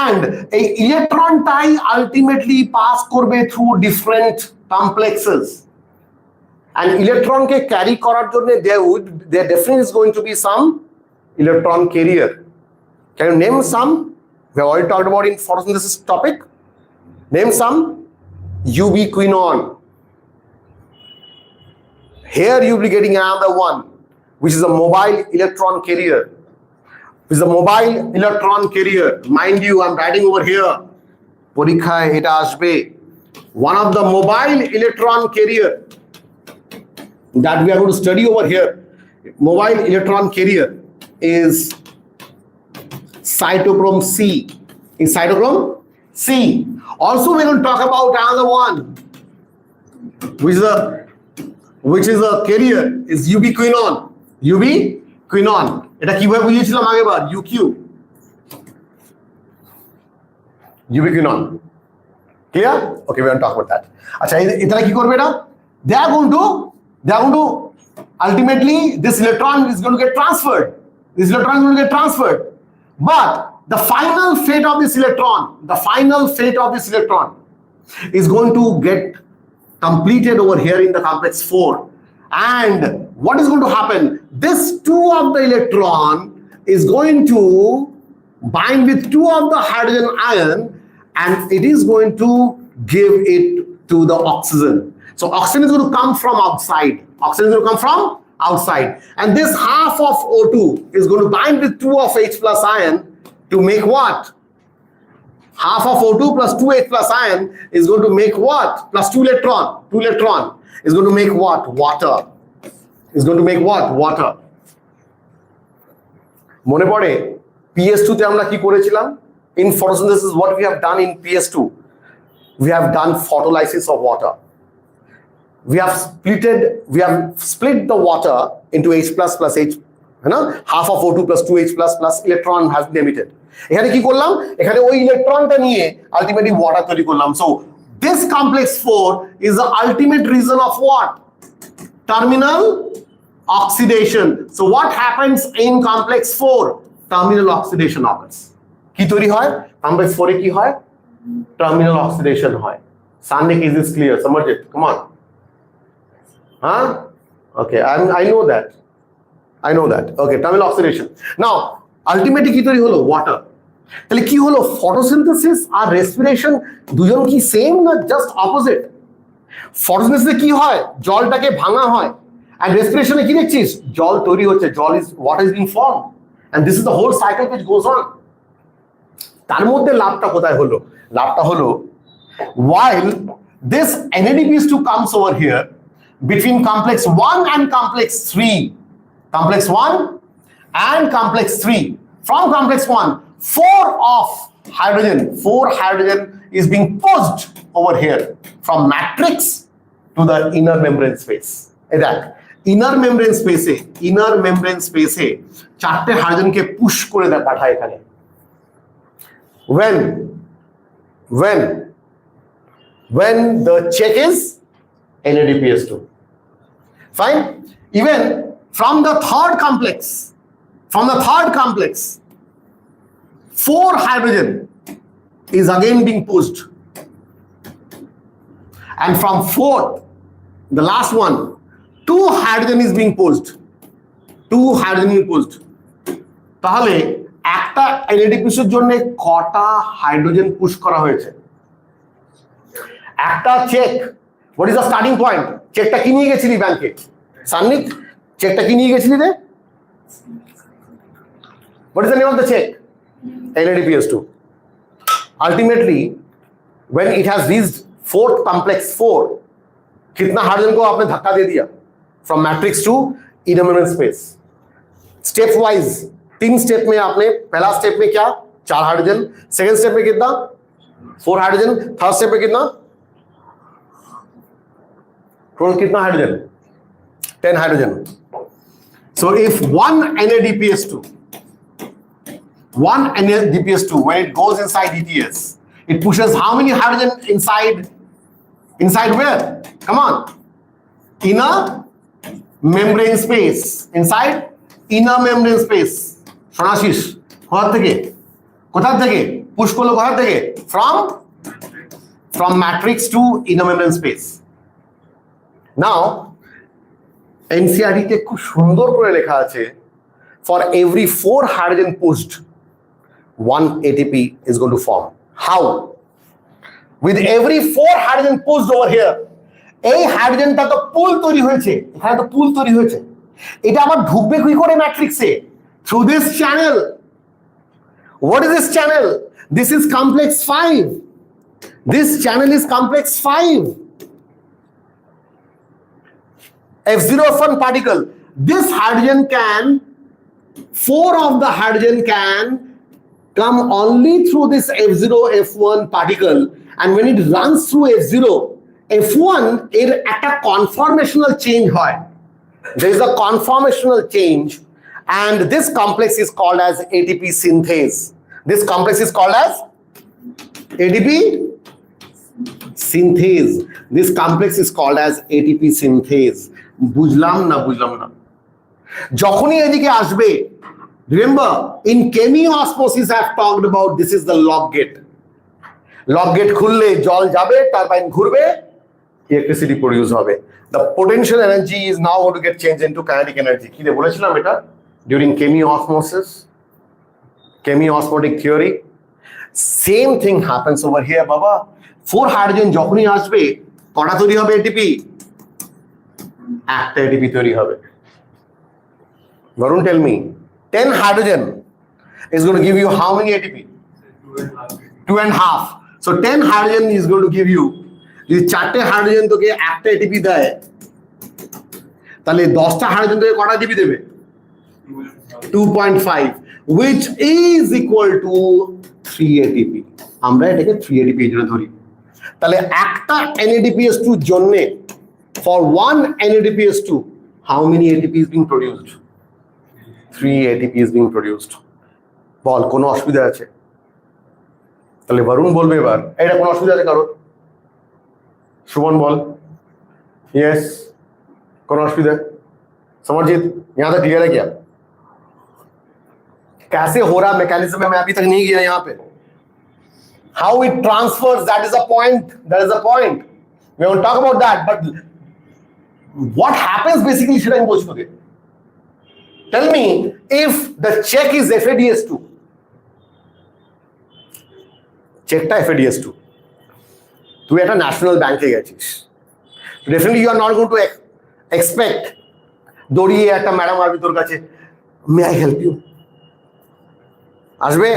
and এই ইলেকট্রনটাই আলটিমেটলি পাস করবে থ্রু ডিফারেন্ট কমপ্লেক্সেস, and ইলেকট্রনকে ক্যারি করার জন্য there definitely is going to be some electron carrier. Can you name some? We have already talked about in photosynthesis topic. Name some. ubiquinone. Here you will be getting another one, which is a mobile electron carrier. Mind you, I'm writing over here. পরীক্ষায় এটা আসবে. One of the mobile electron carrier that we are going to study over here, mobile electron carrier, is cytochrome C. Also, we're going to talk about another one. which is a carrier is ubiquinone. Ubiquinone. এটা কিভাবে বুঝিয়েছিলাম আগেবার? UQ. Ubiquinone. Clear? Okay, we are going to talk about that. আচ্ছা এটা কি করবে এটা? They are going to ultimately this electron is going to get transferred. This electron is going to get transferred. But the final fate of this electron is going to get completed over here in the complex 4. And what is going to happen? This 2 of the electron is going to bind with 2 of the hydrogen ion, and it is going to give it to the oxygen. So oxygen is going to come from outside. And this half of O2 is going to bind with 2 of H plus ion to make what? Half of O2 plus 2H plus ion is going to make what? Plus 2 electron is going to make what? Water. মনে পড়ে PS2 তে আমরা কি করেছিলাম? In photosynthesis, what we have done in PS2? We have done photolysis of water. We have split the water into H plus H, half of O2 plus 2H plus electron has been emitted. এখানে কি করলাম? এখানে ওই ইলেকট্রনটা নিয়ে ultimately water তৈরি করলাম। So this complex 4 is the ultimate reason of what? Terminal oxidation. So what happens in complex 4? Terminal oxidation occurs. কি তৈরি হয়? complex 4 এ কি হয়? Terminal oxidation হয়। Sandik, is this clear? Samarjit, come on. Huh? Okay, I know that. Okay, terminal oxidation. Now, ultimately কি তৈরি হলো? Water. তাহলে কি হলো? Photosynthesis আর respiration দুজন কি সেম না জাস্ট অপোজিট? Photosynthesis কি হয়? জলটাকে ভাঙা হয়। আর respiration কি দেখছিস? জল তৈরি হচ্ছে। জল is water is being formed. And this is the whole cycle which goes on. তার মধ্যে লাভটা কোথায় হলো? লাভটা হলো while this NADPH2 comes over here between complex 1 and complex 3. Complex 1 and complex 3. From complex 1, 4 hydrogen is being pushed over here from matrix to the inner membrane space. That inner membrane space এ চারটে হাইড্রোজেনকে push করে পাঠায় এখানে। When the check is NADPH2. Fine. Even from the third complex, 4 hydrogen is again being pushed. And from 4th, the last one, 2 hydrogen is being pushed. তাহলে একটা NADPH এর জন্য কটা hydrogen push করা হয়েছে? একটা check. What is the starting point? চেকটা কি নিয়ে গেছিলি ব্যাংকে? সান্নিক, চেকটা কি নিয়ে গেছিলি রে? What is the name of the check? NADPH2. Ultimately, when it has reached 4th complex 4, कितना हाइड्रोजन को आपने धक्का दे दिया? From matrix to inner membrane space. Step wise 3 step में आपने पहला स्टेप में क्या? 4 हाइड्रोजन, सेकंड स्टेप में कितना? 4 हाइड्रोजन, थर्ड स्टेप में कितना? टोटल कितना hydrogen? 10 hydrogen. So if one NADPH2 when it goes inside ETS, it pushes how many hydrogen inside where? Come on. Inner membrane space. Inside inner membrane space. শোনাশিস কোথা থেকে push করলো? কোথা থেকে? from matrix to inner membrane space. Now NCERT তে খুব সুন্দর করে লেখা আছে, for every 4 hydrogen pushed 1 ATP is going to form. How? With every 4 hydrogen pushed over here, এই হাইড্রোজেনটা তো পুল তৈরি হয়েছে, এখানে তো পুল তৈরি হয়েছে, এটা আবার ঢুকবে কি করে ম্যাট্রিক্সে? Through this channel. What is this channel? This is complex 5. This channel is complex 5. F0F1 particle. This hydrogen 4 of the hydrogen can come only through this F0F1 particle, and when it runs through F0, F1 এর একটা conformational change হয়, there is a conformational change and this complex is called as ATP synthase. This complex is called as ATP synthase. This complex is called as ATP synthase. বুঝলাম না যখনই এদিকে আসবে, remember in chemiosmosis I have talked about this is the lock gate. Lock gate খুললে জল যাবে, turbine ঘুরবে, electricity produce হবে. The potential energy is now going to get changed into kinetic energy. কি রে বলেছিলাম এটা during chemiosmosis, chemiosmotic theory. Same thing happens over here বাবা. 4 হাইড্রোজেন যখনই আসবে কটা তৈরি হবে এটিপি? একটা এটিপি তৈরি হবে। Varun, tell me, 10 hydrogen is going to give you how many ATP? 2.5. So 10 hydrogen is going to give you, যদি 4টে হাইড্রোজেন তোকে একটা এটিপি দেয়, তাহলে 10টা হাইড্রোজেন তোকে কটা এটিপি দেবে? 2.5, which is equal to 3 ATP. আমরা এটাকে 3 ATP হিসেবে ধরি। তাহলে একটা NADPH2 জন্য for one NADPH2 how many ATP is being produced? 3 ATP is being produced. বল কোনো অসুবিধা আছে? তাহলে বরুণ বলবে এবার এটা কোনো অসুবিধা আছে কারোর? সুমন বল यस, কোনো অসুবিধা? समरजीत यहाँ तक क्लियर है क्या? कैसे हो रहा मैकेनिज्म में, मैं अभी तक नहीं गया यहाँ पे. How it transfers, that is the point. That is the point. We won't talk about that, but what happens basically should I both forget? Tell me if the check is FADS2. Checkটা FADS2. তুই একটা national ব্যাংকে গেছিস, definitely you are not going to expect দৌড়িয়ে একটা madam আসবে তোর কাছে, may I help you, আসবে?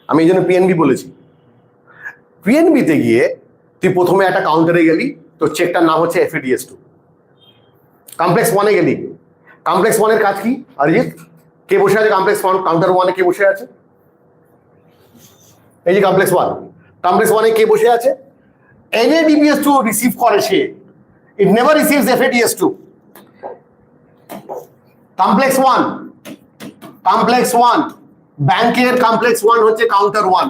আমি এই জন্য পিএনবি বলেছি। পিএনবিতে গিয়ে তুই প্রথমে একটা কাউন্টারে গেলি, তোর চেকটার নাম হচ্ছে FADS2। কমপ্লেক্স 1-এ গেলি, কমপ্লেক্স 1-এর কাজ কি? অরিজিৎ, কে বসে আছে কমপ্লেক্স 1 কাউন্টার 1-এ? কে বসে আছে? এই যে কমপ্লেক্স 1, কমপ্লেক্স 1-এ কে বসে আছে? NADPH2 রিসিভ করে সে, it never receives FADS2। Complex 1, complex 1 ব্যাংকের কমপ্লেক্স 1 হচ্ছে কাউন্টার 1,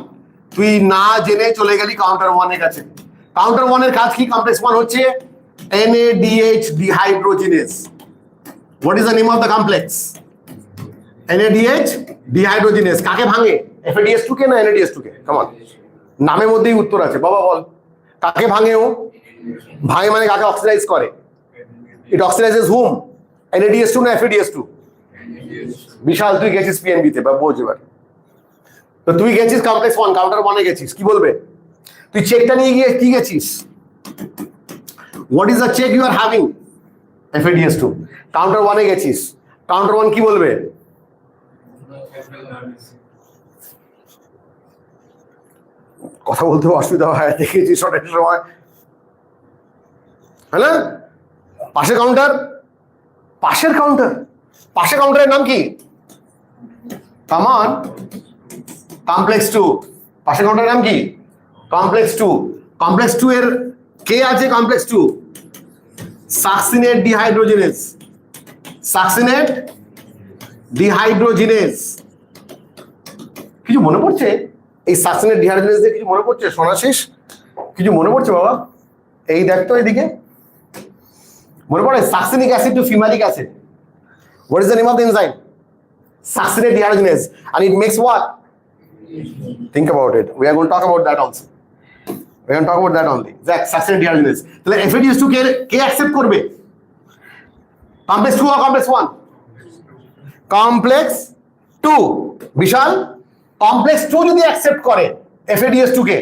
তুই না জেনে চলে গেলি কাউন্টার 1-এর কাছে। কাউন্টার 1-এর কাজ কি? কমপ্লেক্স 1 হচ্ছে NADH dehydrogenase. What is the name of the complex? NADH dehydrogenase. কাকে ভাঙে? FADS2 কে না NADH2 কে? কাম অন, নামের মধ্যেই উত্তর আছে বাবা, বল কাকে ভাঙে ও? ভাঙে মানে কাকে অক্সিডাইজ করে? ইট অক্সিডাইজেস হুম? NADH2 না FADS2? বিশাল, তুই গেছিস পিএনবিতে বা বোঝ এবার, তো তুই গেছিস কমপ্লেক্স 1 কাউন্টার 1-এ গেছিস, কি বলবে? তুই চেকটা নিয়ে গিয়ে কি গেছিস? What is the check you are having? FADS2. Counter 1-এ গেছিস, কাউন্টার 1 কি বলবে? কথা বলতে অসুবিধা হয়, দেখেছি শর্টের সময়, হ্যাঁ না? পাশের কাউন্টার, পাশের কাউন্টার, পাশের কাউন্টারের নাম কি? কামান, কমপ্লেক্স 2। পাশের কাউন্টারের নাম কি? কমপ্লেক্স 2। কমপ্লেক্স 2 এর কে আছে? Complex 2 succinate dehydrogenase, succinate dehydrogenase. কিছু মনে পড়ছে? এই সাকসিনেট ডিহাইড্রোজেনেজ দিয়ে কিছু মনে পড়ছে? সোনাশিস কিছু মনে পড়ছে বাবা? এই দেখ তো এইদিকে, মনে পড়ে? Succinic acid to fumaric acid. What is the name of the enzyme? Succinate dehydrogenase, and it makes what? Think about it. We are going to talk about that also. We are going to talk about that only. That succinate dehydrogenase. তাহলে FADS2 কে accept করবে? Complex 2 or complex 1? Complex 2। Bishal, complex 2 যদি accept করে FADS2 K,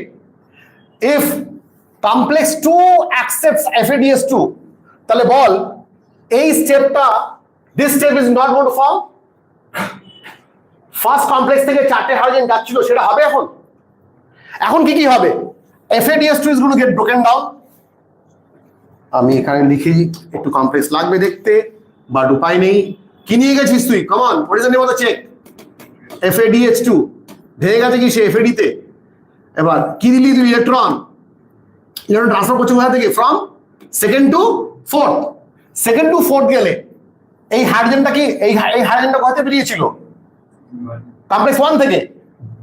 if complex 2 accepts FADS2, তাহলে বল এই স্টেপটা, this step is not going to form. First complex থেকে 4টে hydrogen যাচ্ছিল, সেটা হবে এখন? এখন কি কি হবে? FADS2 is going to get broken down. আমি এখানে লিখি, একটু কমপ্লেক্স লাগবে দেখতে, বাট উপায় নেই। কি নিয়ে গেছিস তুই? Come on, what is the name of the check? FADH2 ভেঙে গেছে কি সে FAD তে? এবার কি দিলি তুই? ইলেকট্রন। ইলেকট্রন ট্রান্সফার করছে কোথা থেকে? From second to fourth, second to fourth গেলে এই হাইড্রোজেনটা কি এই হাইড্রোজেনটা কোথা থেকে বেরিয়েছিল? কমপ্লেক্স 1 থেকে।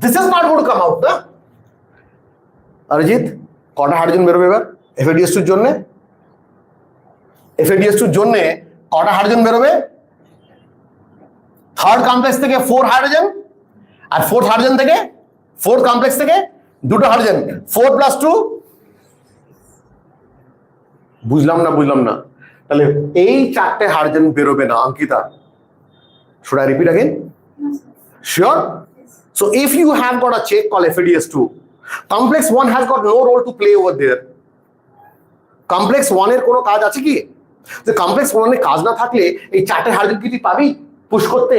This is not going to come out না। অরিজিৎ কটা হাইড্রোজেন বেরোবে এবার FADH2 এর জন্য? FADH2 এর জন্য কটা হাইড্রোজেন বেরোবে? থার্ড কমপ্লেক্স থেকে 4 হাইড্রোজেন, আর ফোর্থ হাইড্রোজেন থেকে ফোর্থ কমপ্লেক্স থেকে দুটো হাইড্রোজেন, 4 + 2। বুঝলাম না। তাহলে এই চারটে হাইড্রোজেন বেরোবে না Ankita. Should I repeat again? Sure? So if you have got a check called FADH2, complex 1 has got no role to play over there. Complex 1 এর কোনো কাজ আছে কি? যে complex 1 এর কাজ না থাকলে এই চারটে হাইড্রোজেন কি তুই পাবি পুশ করতে?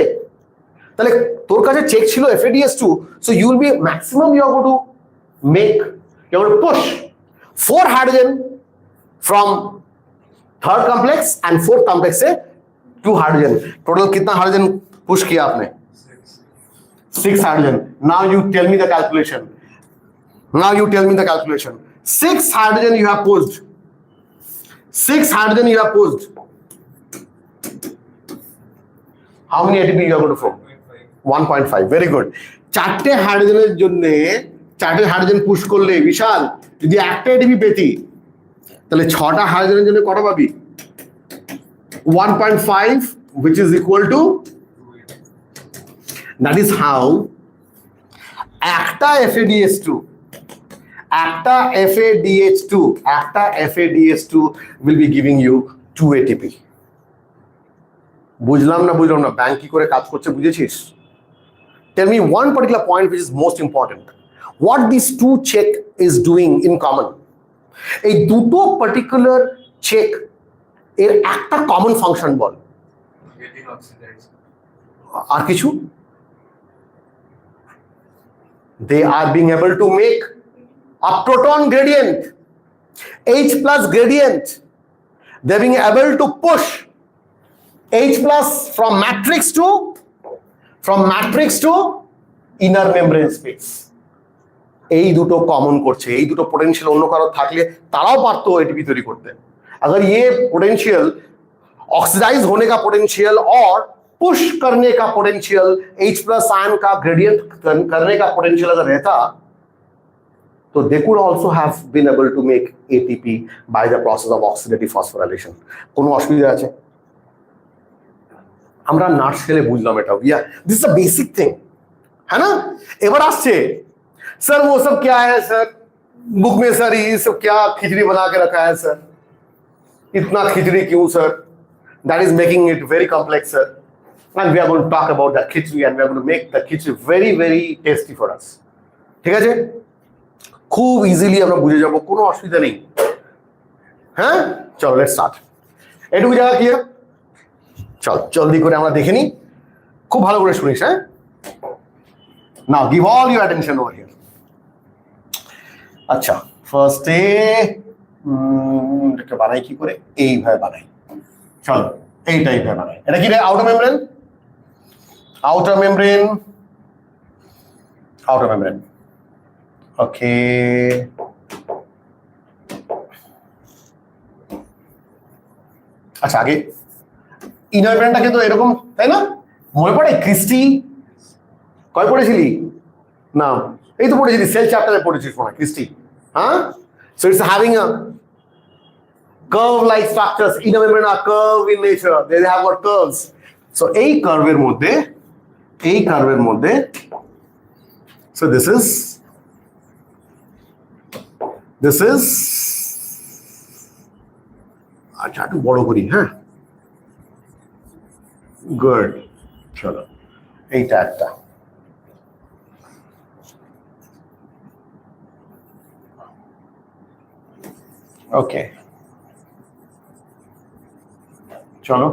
তাহলে তোর কাছে চেক ছিল FADH2, so you will be maximum you are going to make, you are going to push 4 hydrogen from third complex and fourth complex से 2 hydrogen. Total कितना hydrogen push किया आपने? 6 hydrogen. Now you tell me the calculation. 6 hydrogen you have pushed. 6 hydrogen you have pushed. How many ATP you are going to form? 1.5. Very good. চারটে হাইড্রোজেনের জন্য চারটে hydrogen push করলে বিশাল যদি একটা ATP পেতি তাহলে 6টা হাইড্রোজেনের জন্য কত পাবি? 1.5, which is equal to, that is how একটা FADH2 will be giving you 2 ATP. বুঝলাম না ব্যাংক কি করে কাজ করছে বুঝেছিস? Tell me one particular point which is most important. What these two check is doing in common? এই দুটো পার্টিকুলার চেক এর একটা কমন ফাংশন বল। আর কিছু? They are being able to make a proton gradient, H+ gradient. They are being able to push H+ from matrix to inner membrane space. এই দুটো common করছে, এই দুটো পোটেনশিয়াল অন্য কারো থাকলে তারাও পারতো ATP তৈরি করতে। अगर ये पोटेंशियल ऑक्सीडाइज होने का पोटेंशियल और पुश करने का पोटेंशियल H+ आयन का ग्रेडियंट करने का पोटेंशियल अगर रहता तो they could also have been able to make ATP by the process of oxidative phosphorylation. কোনো অসুবিধা আছে? আমরা নাট স্কেলে বুঝলাম এটা। This is a basic thing, है ना? এবার আসছে सर वो सब क्या है सर, बुक में सर ये सब क्या खिचड़ी बना के रखा है सर, इतना खिचड़ी क्यों sir? That is making it very complex sir, and we are going to talk about that khichdi and we are going to make the khichdi very very tasty for us. ঠিক আছে? খুব easily আমরা বুঝে যাব, কোনো অসুবিধা নেই। হ্যাঁ চলো লেটস স্টার্ট। এটুকু জায়গা ক্লিয়ার? চল জলদি করে আমরা দেখে নিই, খুব ভালো করে শুনিস। হ্যাঁ now give all your attention over here. আচ্ছা ফার্স্টে এটাকে বানাই কি করে? এইভাবে বানাই। চলো এই টাইপের বানাই। এটা কি রে? Outer membrane. ওকে আচ্ছা আগে ইনার মেমব্রেনটাকে তো এরকম, তাই না? মনে পড়ে ক্রিস্টি কয় পড়েছিলি? না এই তো পড়েছিলি, সেল চ্যাপ্টারে পড়েছিস মনে হয় ক্রিস্টি। হ্যাঁ, so it's having a curve like structures. Inner membrane are curve in nature, they have got curves. So এই কার্ভের মধ্যে so this is আচ্ছা একটু বড় করি। হ্যাঁ গুড, চলো এইটা একটা। ওকে চলো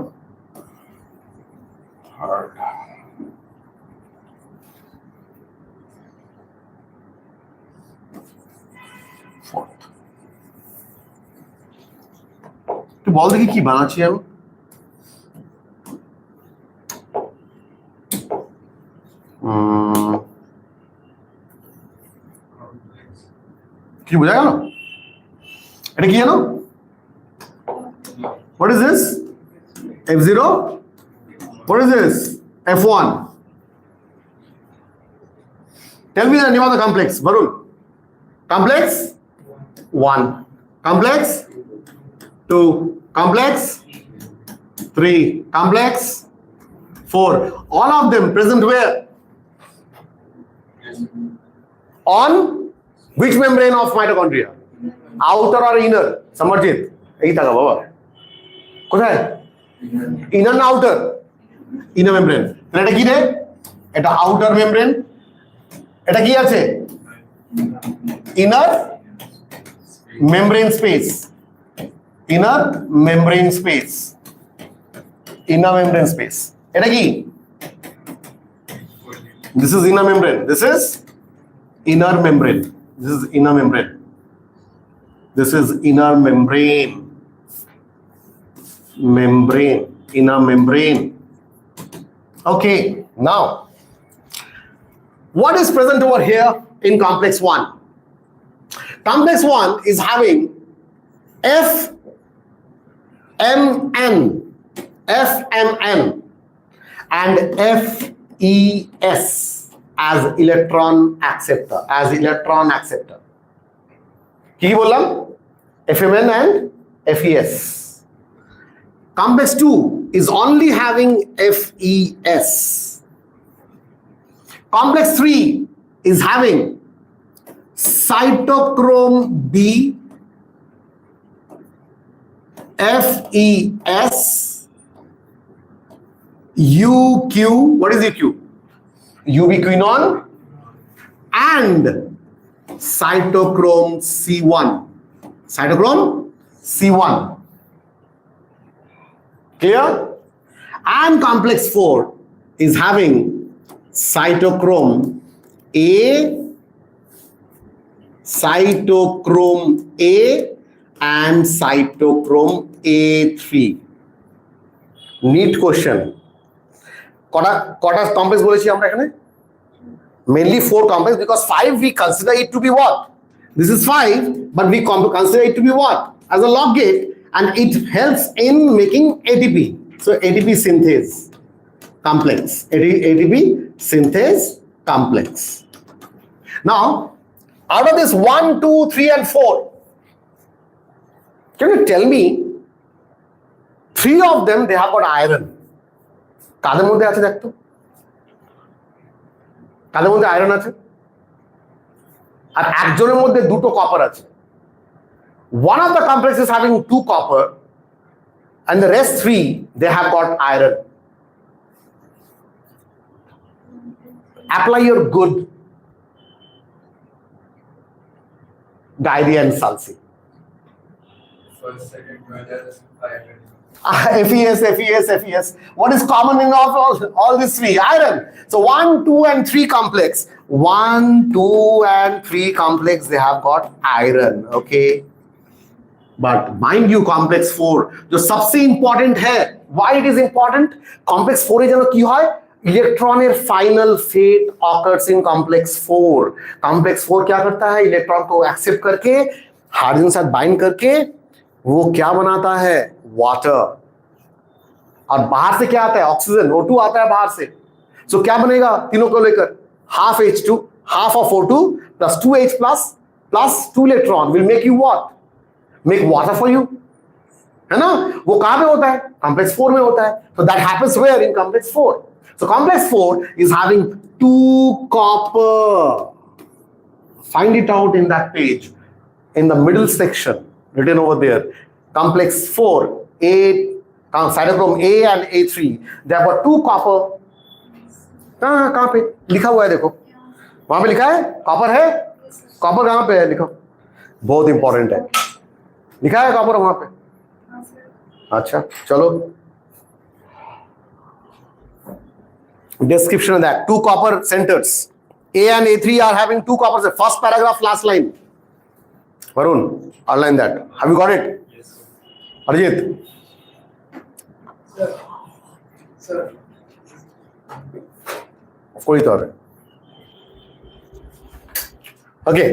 তুই বল দেখি কি বানাচ্ছি আমি। কি বোঝা গেল? এটা কি জানো? What is this? F0. What is this? F1. Tell me the name of the complex, Varun. Complex 1. Complex 2. Complex 3. Complex 4. All of them present where? On which membrane of mitochondria? Outer or inner? Samarjit. এই থাকা বাবা কোথায় inner না outer inner membrane এটা কি রে এটা outer membrane এটা কি আছে inner membrane space inner membrane space inner membrane space এটা কি this is inner membrane this is inner membrane this is inner membrane this is inner membrane inner membrane. Okay, now what is present over here in complex 1? Complex 1 is having FMN and FES as electron acceptor. কি বললাম FMN and FES. Complex 2 is only having FES. Complex 3 is having cytochrome B, FES, UQ, what is UQ? Ubiquinone and cytochrome C1. Cytochrome C1. Clear? And complex 4 is having cytochrome A, and cytochrome A3. NEET question. কটা complex বলেছি আমরা এখানে? Mainly 4 complex because 5 we consider it to be what? This is 5, but we consider it to be what? As a log gate. And it helps in making ATP. So ATP synthase complex. ATP synthase complex. Now, out of this 1, 2, 3, and 4, can you tell me 3 of them they have got iron? কাদের মধ্যে আছে দেখতো? কাদের মধ্যে iron আছে? আর একজনের মধ্যে দুটো copper আছে। One of the complexes having 2 copper and the rest 3 they have got iron. Apply your good diarrhea and sulci. First, second, iron. FES. What is common in all these 3? Iron. So 1, 2, and 3 complex. 1, 2, and 3 complex they have got iron. Okay. But mind you, complex 4 जो सबसे important है. Why it is important? Complex 4 है जनो की है? Electron final fate occurs in complex 4. Complex 4 क्या करता है? Electron को accept करके हाइड्रोजन के साथ bind करके वो क्या बनाता है? Water. और बाहर से क्या आता है? Oxygen. O2 आता है बाहर से. So क्या बनेगा तीनों को लेकर? Half H2, half of O2 plus 2H plus 2 electron will make you what? Make water for you, है ना? वो कहाँ पे होता है? Complex 4 में होता है. So that happens where? In complex 4. So complex 4 is having 2 copper. Find it out in that page, in the middle section, written over there. Complex 4, cytochrome A and A3. They have got 2 copper. कहाँ पे? लिखा हुआ है देखो. वहाँ पे लिखा है? Copper है? Copper कहाँ पे है? लिखो. बहुत important है. लिखा है कॉपर वहां पे अच्छा चलो description of that 2 copper centers A and A3 are having 2 coppers. The first paragraph last line. Varun, outline that. Have you got it? Yes, sir. Arjit, Sir. कोई तो है okay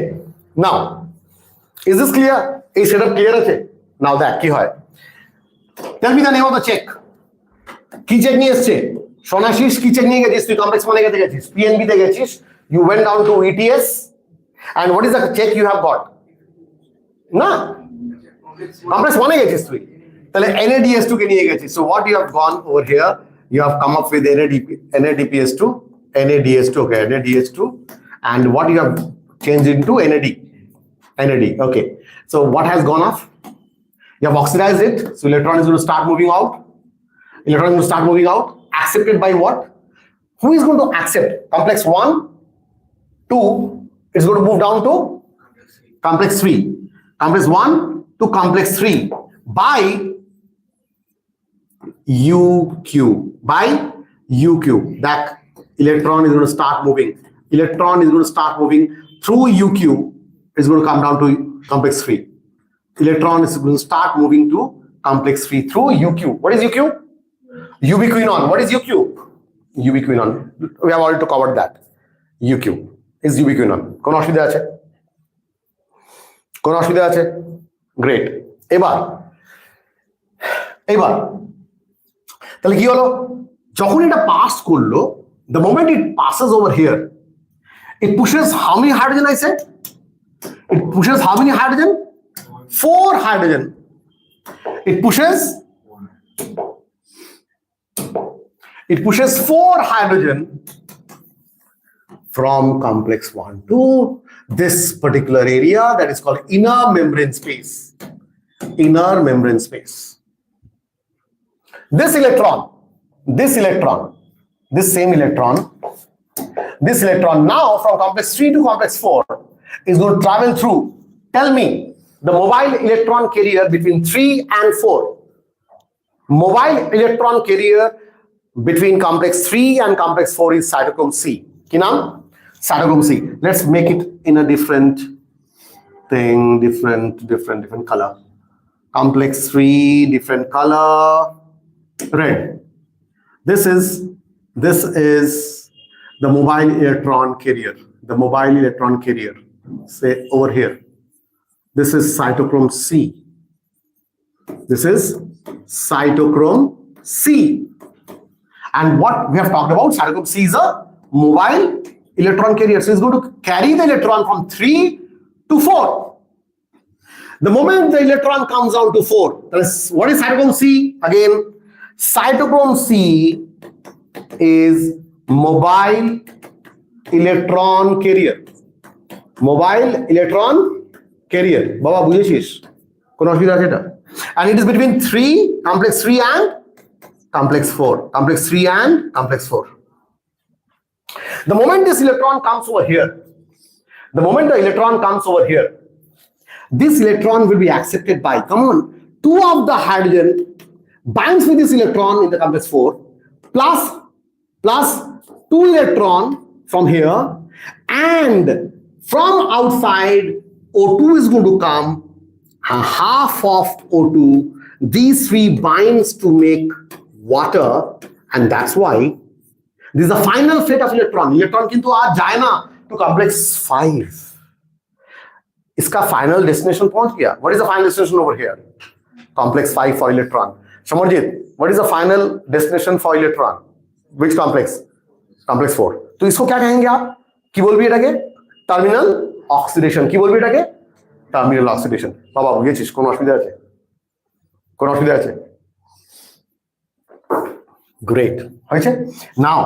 now is this clear? এই setup clear আছে? নাও দেখ কি হয় Tell me the name of the check. কি check নিয়ে এসছে? সোনাশিস কি চেক নিয়ে গেছিস তুই? কমপ্লেক্স ওয়ানে গেছিস, পিএনবি তে গেছিস, you went down to ETS, and what is the check you have got? না, কমপ্লেক্স ওয়ানে গেছিস তুই, তাহলে NADS2 কে নিয়ে গেছিস. So what you have gone over here, you have come up with NADPS2, okay, NADS2, and what you have changed into NAD, okay. So what has gone off? You have oxidized it, so electron is going to start moving out. Electron is going to start moving out. Accepted by what? Who is going to accept? Complex 1, 2 is going to move down to complex 3. Complex 1 to complex 3 by UQ. By UQ. That electron is going to start moving. Electron is going to start moving through UQ. It's going to come down to complex 3. Electron is going to start moving to complex 3 through UQ. What is UQ? Ubiquinon. What is UQ? Ubiquinon. We have already covered that. UQ is ubiquinon. কোন অসুবিধা আছে? কোন অসুবিধা আছে? Great. এবার তাহলে কি হলো? যখন এটা পাস করলো, the moment it passes over here, it pushes how many hydrogen I said? It pushes how many hydrogen? 4 hydrogen. It pushes 4 hydrogen from complex 1 to this particular area that is called inner membrane space. Inner membrane space. This same electron now from complex 3 to complex 4 is going to travel through. Tell me the mobile electron carrier between 3 and 4. Mobile electron carrier between complex 3 and complex 4 is cytochrome C. Ki naam? Cytochrome C. Let's make it in a different thing, different color. Complex 3, different color, red. This is the mobile electron carrier. The mobile electron carrier. Say over here. This is cytochrome C. This is cytochrome C. And what we have talked about, cytochrome C is a mobile electron carrier. So it's going to carry the electron from 3 to 4. The moment the electron comes down to 4, what is cytochrome C? Again, cytochrome C is mobile electron carrier. Mobile electron carrier. Baba, বুঝেছিস? কোন অসুবিধা আছে এটা? And it is between 3, complex 3 and complex 4. Complex 3 and complex 4. The moment this electron comes over here, this electron will be accepted by, come on, 2 of the hydrogen binds with this electron in the complex 4 plus 2 electron from here, and from outside O2 is going to come, half of O2, these 3 binds to make water, and that's why this is the final fate of electron. Electron kintu aaj jaye na to complex 5. Iska final destination pahunch gaya. What is the final destination over here? Complex 5 for electron. Samarjit, what is the final destination for electron? Which complex? Complex 4. तो इसको क्या कहेंगे आप? কি বলবি এটাকে? Terminal oxidation. কি বলবি এটাকে? Terminal oxidation. বাবা বুঝেছিস? কোন অসুবিধা আছে? কোন অসুবিধা আছে? Great. হয়েছে? Now,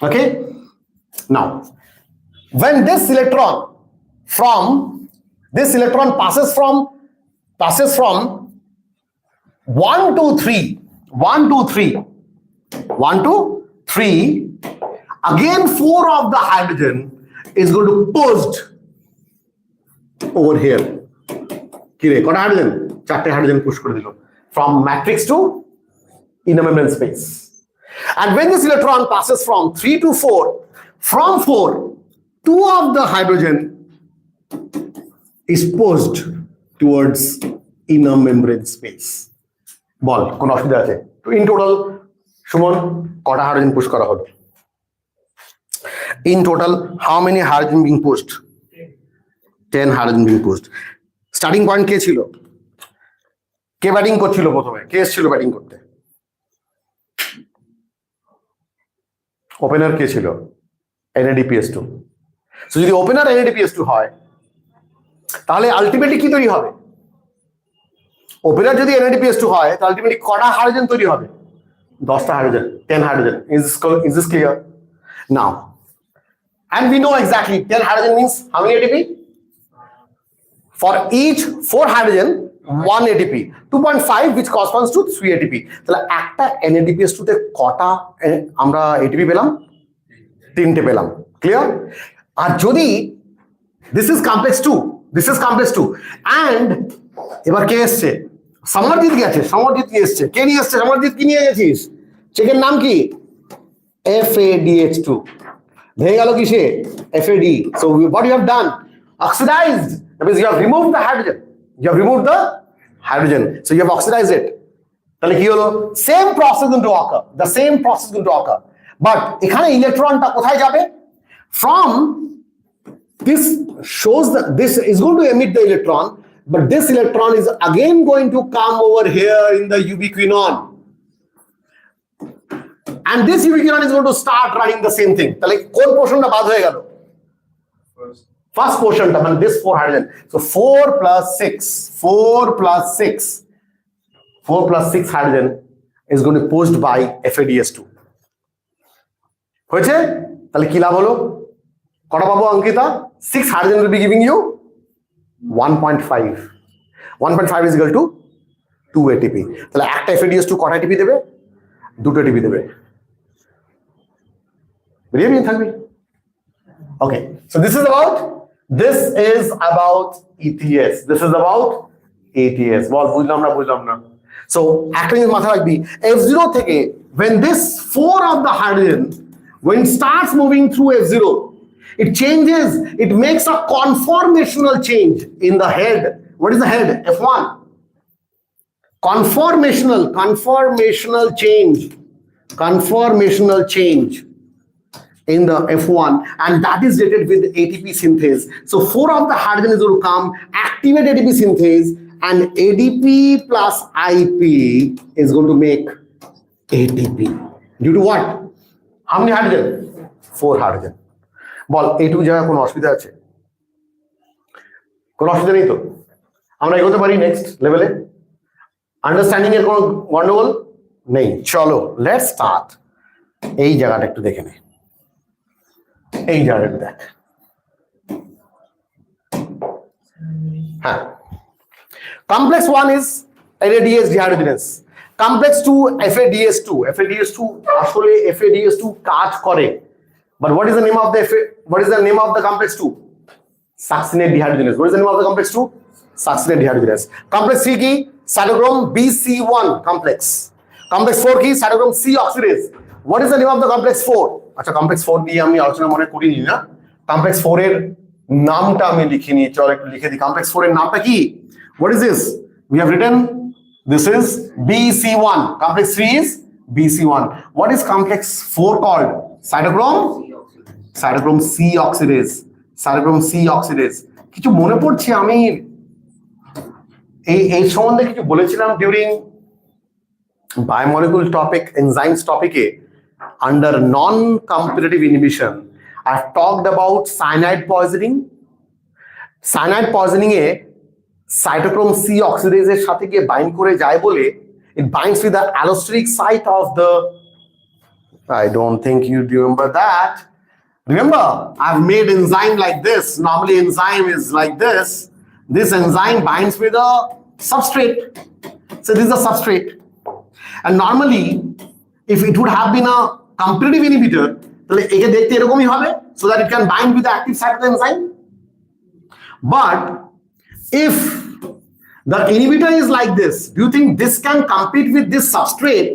okay? Now, when this electron passes from 1 to 3, again 4 of the hydrogen is going to pushed over here. কি রে, কটা হাইড্রোজেন? 4টে হাইড্রোজেন পুশ করে দিল from matrix to inner membrane space. And when this electron passes from 3 to 4, from 4, 2 of the hydrogen is pushed towards inner membrane space. বল কোন অসুবিধা আছে? তো in total Suman কটা হাইড্রোজেন পুশ করা হলো? In total how many hydrogen being pushed? 10 hydrogen being pushed. Starting point কে ছিল? কে ব্যাটিং করছিল প্রথমে? কে এসেছিল ব্যাটিং করতে? ওপেনার কে ছিল? NADPS2। সো যদি ওপেনার NADPS2 হয় তাহলে আলটিমেটলি কি তৈরি হবে? ওপেনার যদি NADPS2 হয় তাহলে আলটিমেটলি কটা হাইড্রোজেন তৈরি হবে? 10টা hydrogen, 10 hydrogen. Is this clear? Now, and we know exactly 10 hydrogen means how many ATP? For each 4 hydrogen, 1 ATP, 2.5 which corresponds to 3 ATP. তাহলে একটা NADPS2 তে কটা আমরা ATP পেলাম? 3টে পেলাম। ক্লিয়ার? আর যদি this is complex 2, this is complex 2 and এবার কে এসছে? সমরজিৎ গেছে। সমরজিৎ কি এসছে? কে নিয়ে এসছে? সমরজিৎ কি নিয়ে গেছিস? চেকের নাম কি? FADH2। ভেঙে গেল কিসে? FAD। So what you have done? Oxidized. That means you have removed the hydrogen. You have removed the hydrogen. So you have oxidized it. তাহলে কি হলো? Same process going to occur. The same process going to occur. But এখানে ইলেকট্রনটা কোথায় যাবে? From this shows that this is going to emit the electron, but this electron is again going to come over here in the ubiquinon. And this ubiquinon is going to start running the same thing. তাহলে কোন পোর্শনটা বাদ হয়ে গেল? First পোর্শনটা, মানে this 4 hydrogen. So 4 plus 6 hydrogen is going to be pushed by FADH2. হয়েছে? তাহলে কি লাভ হলো? কটা পাবো Ankita? 6 hydrogen will be giving you 1.5. 1.5 is equal to 2 ATP. তাহলে একটা FADH2 কটা ATP দেবে? 2 ATP দেবে। বুঝিয়ে থাকবে? Okay, so this is about ETS. This is about ATS. বল বুঝলাম না। So একটা জিনিস মাথায় রাখবি, F0 থেকে when this 4 of the hydrogen when it starts moving through F0, it changes, it makes a conformational change in the head. What is the head? F1. Conformational change in the F1, and that is related with ATP synthase. So 4 of the hydrogen is going to come, activate ATP synthase, and ADP plus IP is going to make ATP. Due to what? How many hydrogen? 4 hydrogen. বল এইটুকু জায়গায় কোনো অসুবিধা আছে? কোনো অসুবিধা নেই তো? আমরা এগোতে পারি নেক্সট লেভেলে? আন্ডারস্ট্যান্ডিং এর কোনো গন্ডগোল নেই? চলো লেটস স্টার্ট। এই জায়গাটা একটু দেখে নে। এই জায়গাটা দেখ। হ্যাঁ, complex 1 is NADH dehydrogenase, complex 2 FADH2 আসলে FADH2 কাজ করে, but what is the name of the complex 2? Succinate dehydrogenase. What is the name of the complex 2? Succinate dehydrogenase. Complex 3 কি? Cytochrome BC1 complex 4 কি? Cytochrome C oxidase. What is the name of the complex 4? আচ্ছা, complex 4 নিয়ে আমি আলোচনা মনে করিনি না। complex 4 এর নামটা আমি লিখিনি, চল একটু লিখে দিই। complex 4 এর নামটা কি? What is this? We have written this is BC1. Complex 3 is BC1. What is complex 4 called? Cytochrome C oxidase. কিছু মনে পড়ছে? আমি এই সম্বন্ধে কিছু বলেছিলাম ডিউরিং বায়োমলিকুল টপিক, এনজাইমস টপিকে under non-competitive inhibition. I've talked about cyanide poisoning. Cyanide poisoning A cytochrome C oxidase এর সাথে গিয়ে bind করে যায় বলে it binds with the allosteric site of the, I don't think you remember that. Remember, I've made enzyme like this. Normally enzyme is like this. This enzyme binds with a substrate. So this is a substrate. And normally, if it would have been a competitive inhibitor, তাহলে একে দেখতে এরকমই হবে, so that it can bind with the active site of the enzyme. But if the inhibitor is like this, do you think this can compete with this substrate?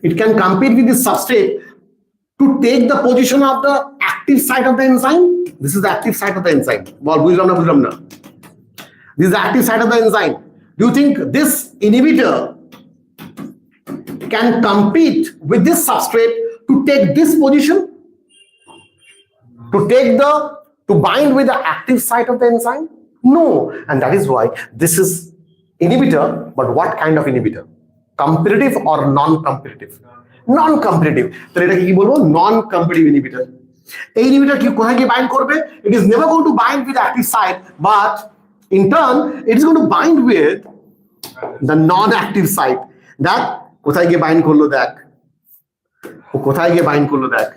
It can compete with this substrate to take the position of the active site of the enzyme. This is the active site of the enzyme. বল বুঝলাম না। This is the active site of the enzyme. Do you think this inhibitor can compete with this substrate to take this position? To bind with the active site of the enzyme? No, and that is why this is inhibitor, but what kind of inhibitor? Competitive or non-competitive? Non-competitive. So এটা কি বলবো? Non-competitive inhibitor. এই inhibitor কি কোথায় গিয়ে bind করবে? It is never going to bind with active site, but in turn it is going to bind with the non-active site. That কোথায় গিয়ে bind করলো দেখ। ও কোথায় গিয়ে bind করলো দেখ।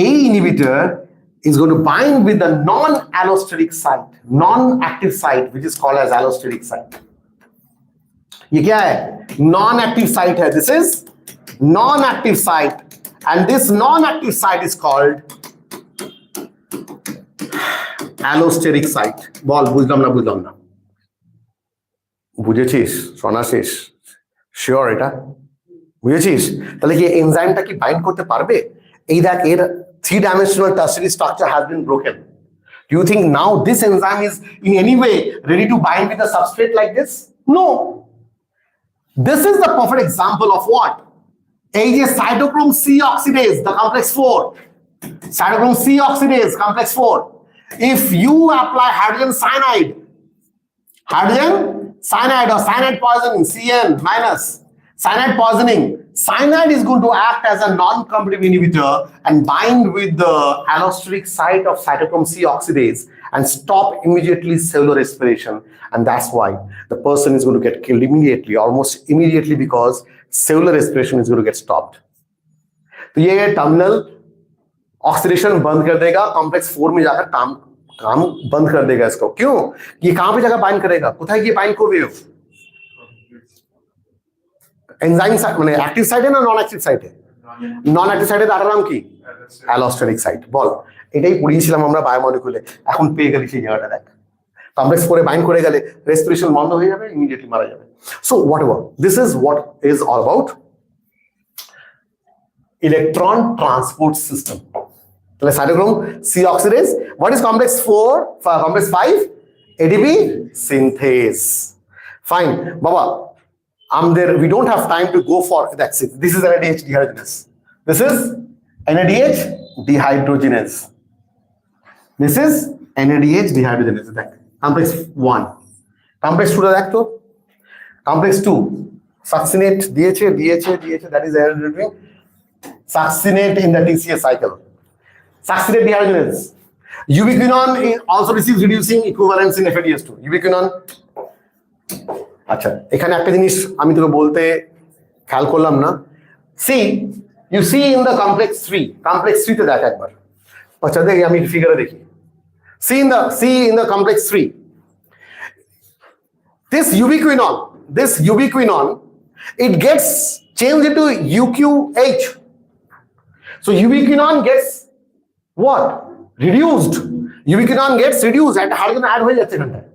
এই inhibitor is going to bind with the non-allosteric site, non-active site, which is called as allosteric site. ये क्या है? Non-active site है. This is non-active site, and this non-active site is called allosteric site. বল বুঝলাম না বুঝেছিস? শোনা শেষ? Sure এটা বুঝেছিস? তাহলে কি এনজাইমটা কি বাইন্ড করতে পারবে? এই দেখ এর 3-dimensional tertiary structure has been broken. Do you think now this enzyme is in any way ready to bind with a substrate like this? No. This is the perfect example of what? এই যে cytochrome C oxidase, the complex 4. Cytochrome C oxidase, complex 4. If you apply hydrogen cyanide or cyanide poisoning, Cn minus, cyanide poisoning, cyanide is going to act as a non-competitive inhibitor and bind with the allosteric site of cytochrome C oxidase and stop immediately cellular respiration. And that's why the person is going to get killed immediately, almost immediately, because cellular respiration is going to get stopped. तो ये terminal oxidation बंद कर देगा, complex 4 में जाकर काम बंद कर देगा इसको। क्यों? ये कहां पे जाकर बाइंड करेगा? কোথায় গিয়ে বাইন্ড করবে? এনজাইম মানে অ্যাক্টিভ সাইটে না নন অ্যাক্টিভ সাইটে? নন অ্যাক্টিভ সাইটে তার নাম কি? Allosteric site. বল, এটাই পড়িয়েছিলাম আমরা বায়োমলিকুলে, এখন পেয়ে গেলি সেই জায়গাটা দেখ। কমপ্লেক্স 4 এ বাইন্ড করে গেলে রেসপিরেশন বন্ধ হয়ে যাবে, ইমিডিয়েটলি মারা যাবে। So whatever, this is what is all about electron transport system. তাহলে cytochrome c oxidase, what is complex 4, complex 5, ADP synthase. Fine, Baba. We don't have time to go for that's it. This is NADH dehydrogenase. This is NADH dehydrogenase. This is NADH dehydrogenase. Complex 1. Complex 2 দেখ তো। Complex 2 succinate দিয়েছে, that is NADH. Succinate in the TCA cycle. Succinate dehydrogenase. Ubiquinone also receives reducing equivalence in FADH2. Ubiquinone. আচ্ছা, এখানে একটা জিনিস আমি তোকে বলতে খেয়াল করলাম না। You see in the complex 3 তে দেখ একবার। আচ্ছা দেখ, আমি ফিগারে দেখি। See in the complex 3. This ubiquinone, it gets changed into UQH. So ubiquinone gets what? Reduced. Ubiquinone gets reduced and hydrogen add হয়ে যাচ্ছে এখানটায়।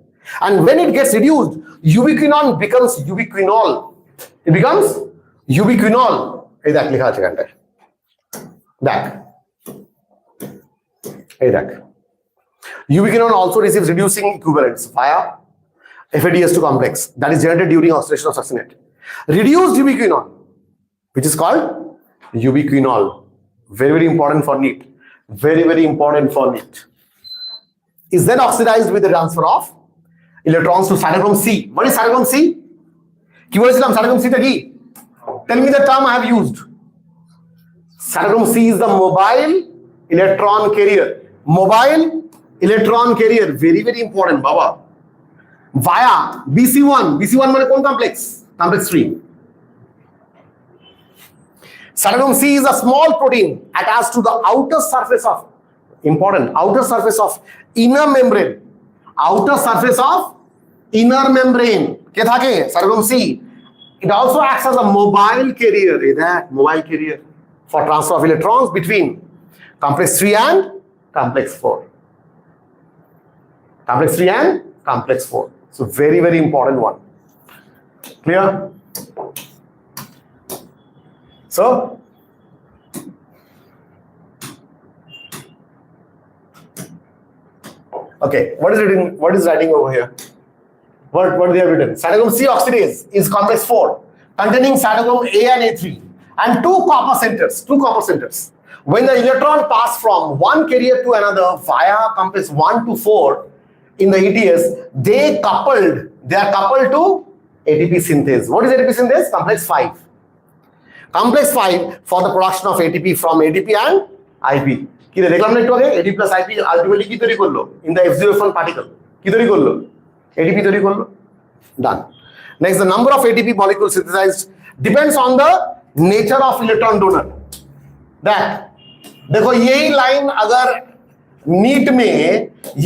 And when it gets reduced, ubiquinone becomes ubiquinol. It becomes ubiquinol. এই দেখ লেখা আছে এখানটায়। দেখ। এই দেখ। Ubiquinone also receives reducing equivalents via FADH2 complex that is generated during oxidation of succinate. Reduced ubiquinone, which is called ubiquinol. Very, very important for NEET. Very, very important for NEET. Is then oxidized with the transfer of electrons to cytochrome C. What is cytochrome C? কি বলেছিলাম cytochrome C টা কি? Tell me the term I have used. Cytochrome C is the mobile electron carrier. Mobile electron carrier, very, very important, Baba. Via BC1. BC1 মানে কোন complex? Complex 3. Cytochrome C is a small protein attached to the outer surface of inner membrane. Outer surface of inner membrane. কে থাকে? Cytochrome C. It also acts as a mobile carrier. Mobile carrier for transfer of electrons between complex 3 and complex 4. Complex 3 and complex 4. So very, very important one. Clear? So okay, what is writing over here? What they have written? Cytochrome C oxidase is complex 4 containing cytochrome A and A3 and two copper centers. When the electron pass from one carrier to another via complex 1 to 4, in the ETS, they are coupled to ATP synthase. What is ATP synthase? Complex 5. Complex 5 for the production of ATP from ATP and IP. কি রে দেখলাম না একটু আগে ATP plus IP ultimately কি তৈরি করলো in the F0F1 particle কি তৈরি করলো ATP তৈরি করলো done. Next, the number of ATP molecules synthesized depends on the nature of electron donor. That देखो यही लाइन अगर नीट में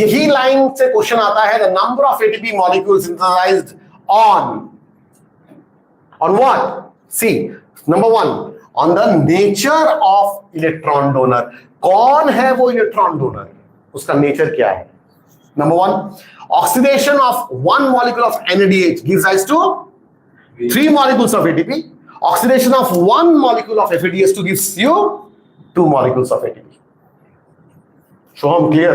यही लाइन से क्वेश्चन आता है the number of ATP molecules synthesized on what? See, number 1 on the nature of electron donor. कौन है वो इलेक्ट्रॉन डोनर उसका नेचर क्या है number 1 oxidation of one molecule of NADH gives rise to 3 molecules of ATP. Oxidation of 1 molecule of FADH2 gives you 2 molecules of ATP. So I'm clear.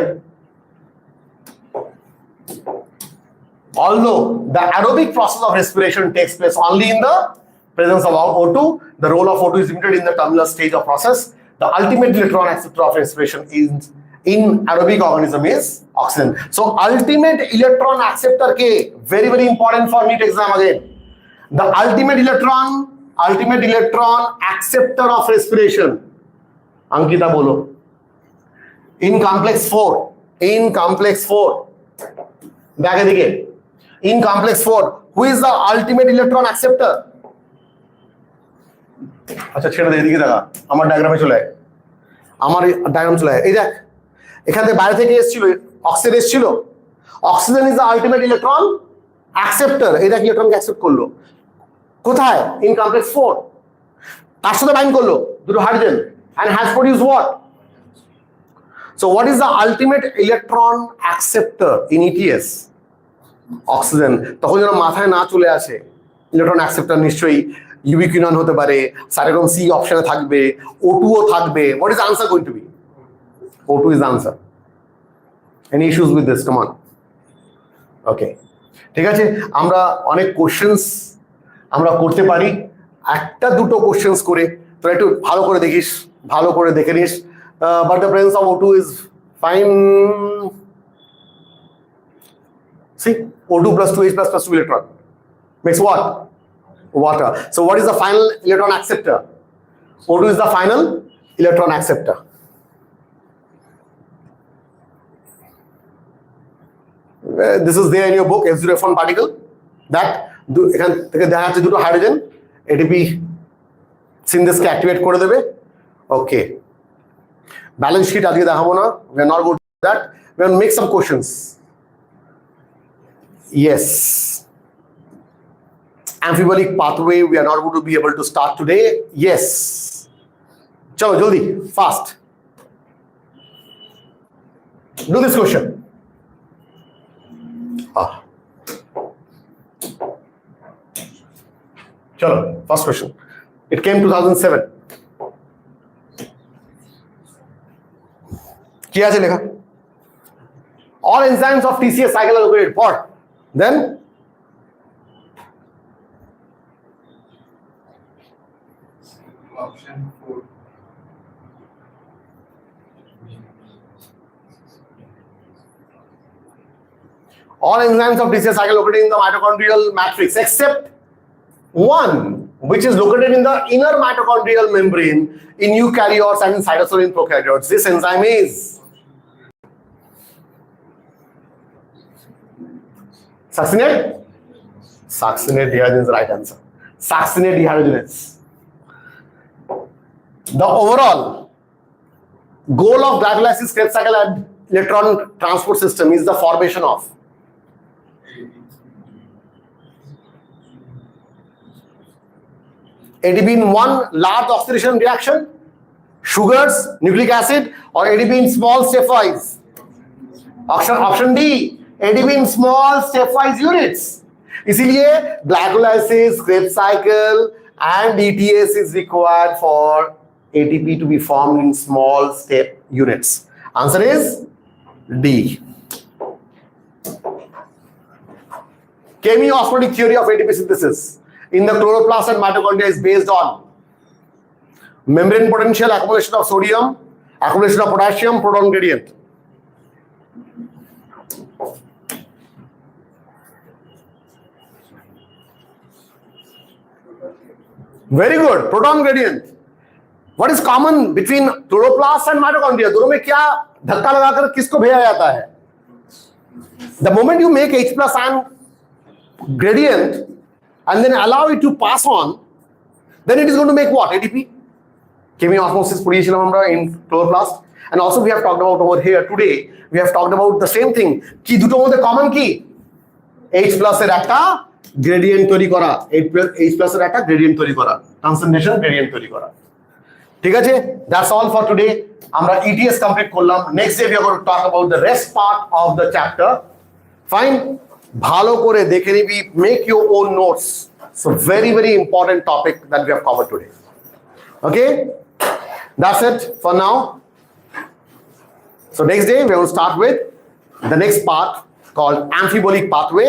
Although the aerobic process of respiration takes place only in the presence of O2, the role of O2 is limited in the terminal stage of process. The ultimate electron acceptor of respiration in aerobic organism is oxygen. So ultimate electron acceptor K, very important for NEET exam again. The ultimate electron acceptor of respiration. Ankita bolo. In complex 4. Back again. In complex 4, who is the ultimate electron acceptor? আচ্ছা ছেড়ে দে এদিকে দেখা আমার ডায়াগ্রামে চলে আয় এই দেখ এখান থেকে বাইরে থেকে এসেছিল অক্সিজেন এসেছিল oxygen is the ultimate electron acceptor এই দেখ ইলেকট্রনকে অ্যাকসেপ্ট করলো কোথায় ইন কমপ্লেক্স 4 তার সাথে বাইন্ড করলো দুটো hydrogen and has produced what so what is the ultimate electron acceptor in ETS oxygen তখন যেন মাথায় না চলে আসে ইলেকট্রন অ্যাকসেপ্টর নিশ্চয়ই ইউবিকুইনন হতে পারে সাইটোক্রোম সি অপশনে থাকবে O2 ও থাকবে what is answer going to be O2 is answer any issues with this come on okay ঠিক আছে আমরা অনেক কোশ্চেনস আমরা করতে পারি একটা দুটো কোশ্চেনস করে তোরা একটু ভালো করে দেখিস ভালো করে দেখে নিস but the presence of O2 is fine see O2 plus 2H plus 2 electron makes what water. So what is the final electron acceptor? O2 is the final electron acceptor. This is there in your book F0F1 particle that এখান থেকে দেখা যাচ্ছে দুটো hydrogen ATP সিনথেসকে activate করে দেবে ওকে balance sheet আজকে দেখাবো না we are not good at that we will make some questions yes amphibolic pathway we are not going to be able to start today yes chalo jaldi fast do this question chalo first question it came 2007 কি আছে লেখা all enzymes of TCA cycle are located for then option 4. All enzymes of TCA cycle located in the mitochondrial matrix except one which is located in the inner mitochondrial membrane in eukaryotes and in cytosol in prokaryotes. This enzyme is succinate? Succinate dehydrogenase is the right answer. Succinate dehydrogenase. The overall goal of glycolysis Krebs cycle and electron transport system is the formation of ATP in one large oxidation reaction, sugars, nucleic acid, or ATP in small stepwise. Option D, ATP in small stepwise units. इसलिए glycolysis, Krebs cycle, and ETS is required for ATP to be formed in small step units. Answer is D. Chemiosmotic theory of ATP synthesis in the chloroplast and mitochondria is based on membrane potential, accumulation of sodium, accumulation of potassium, proton gradient. Very good. Proton gradient. What is common between chloroplast and mitochondria? दोनों में क्या धक्का लगाकर किसको भेजा जाता है? The moment you make H plus ion gradient and then allow it to pass on, then it is going to make what? ATP. Chemiosmosis পড়িয়েছিলাম আমরা in chloroplast. And also we have talked about over here today, we have talked about the same thing. কি দুটোর মধ্যে common কি? H plus এর একটা gradient তৈরি করা, H plus এর একটা gradient তৈরি করা, concentration gradient তৈরি করা। ঠিক আছে? That's all for today. আমরা ETS complete করলাম। Next day we are going to talk about the rest part of the chapter. Fine? ভালো করে দেখে নিবি, make your own notes. So very, very important topic that we have covered today. Okay? That's it for now. So next day we will start with the next part called amphibolic pathway,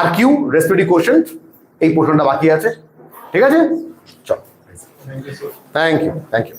RQ, respiratory quotient. এই পোর্শনটা বাকি আছে। ঠিক আছে? চল। Thank you, sir. Thank you.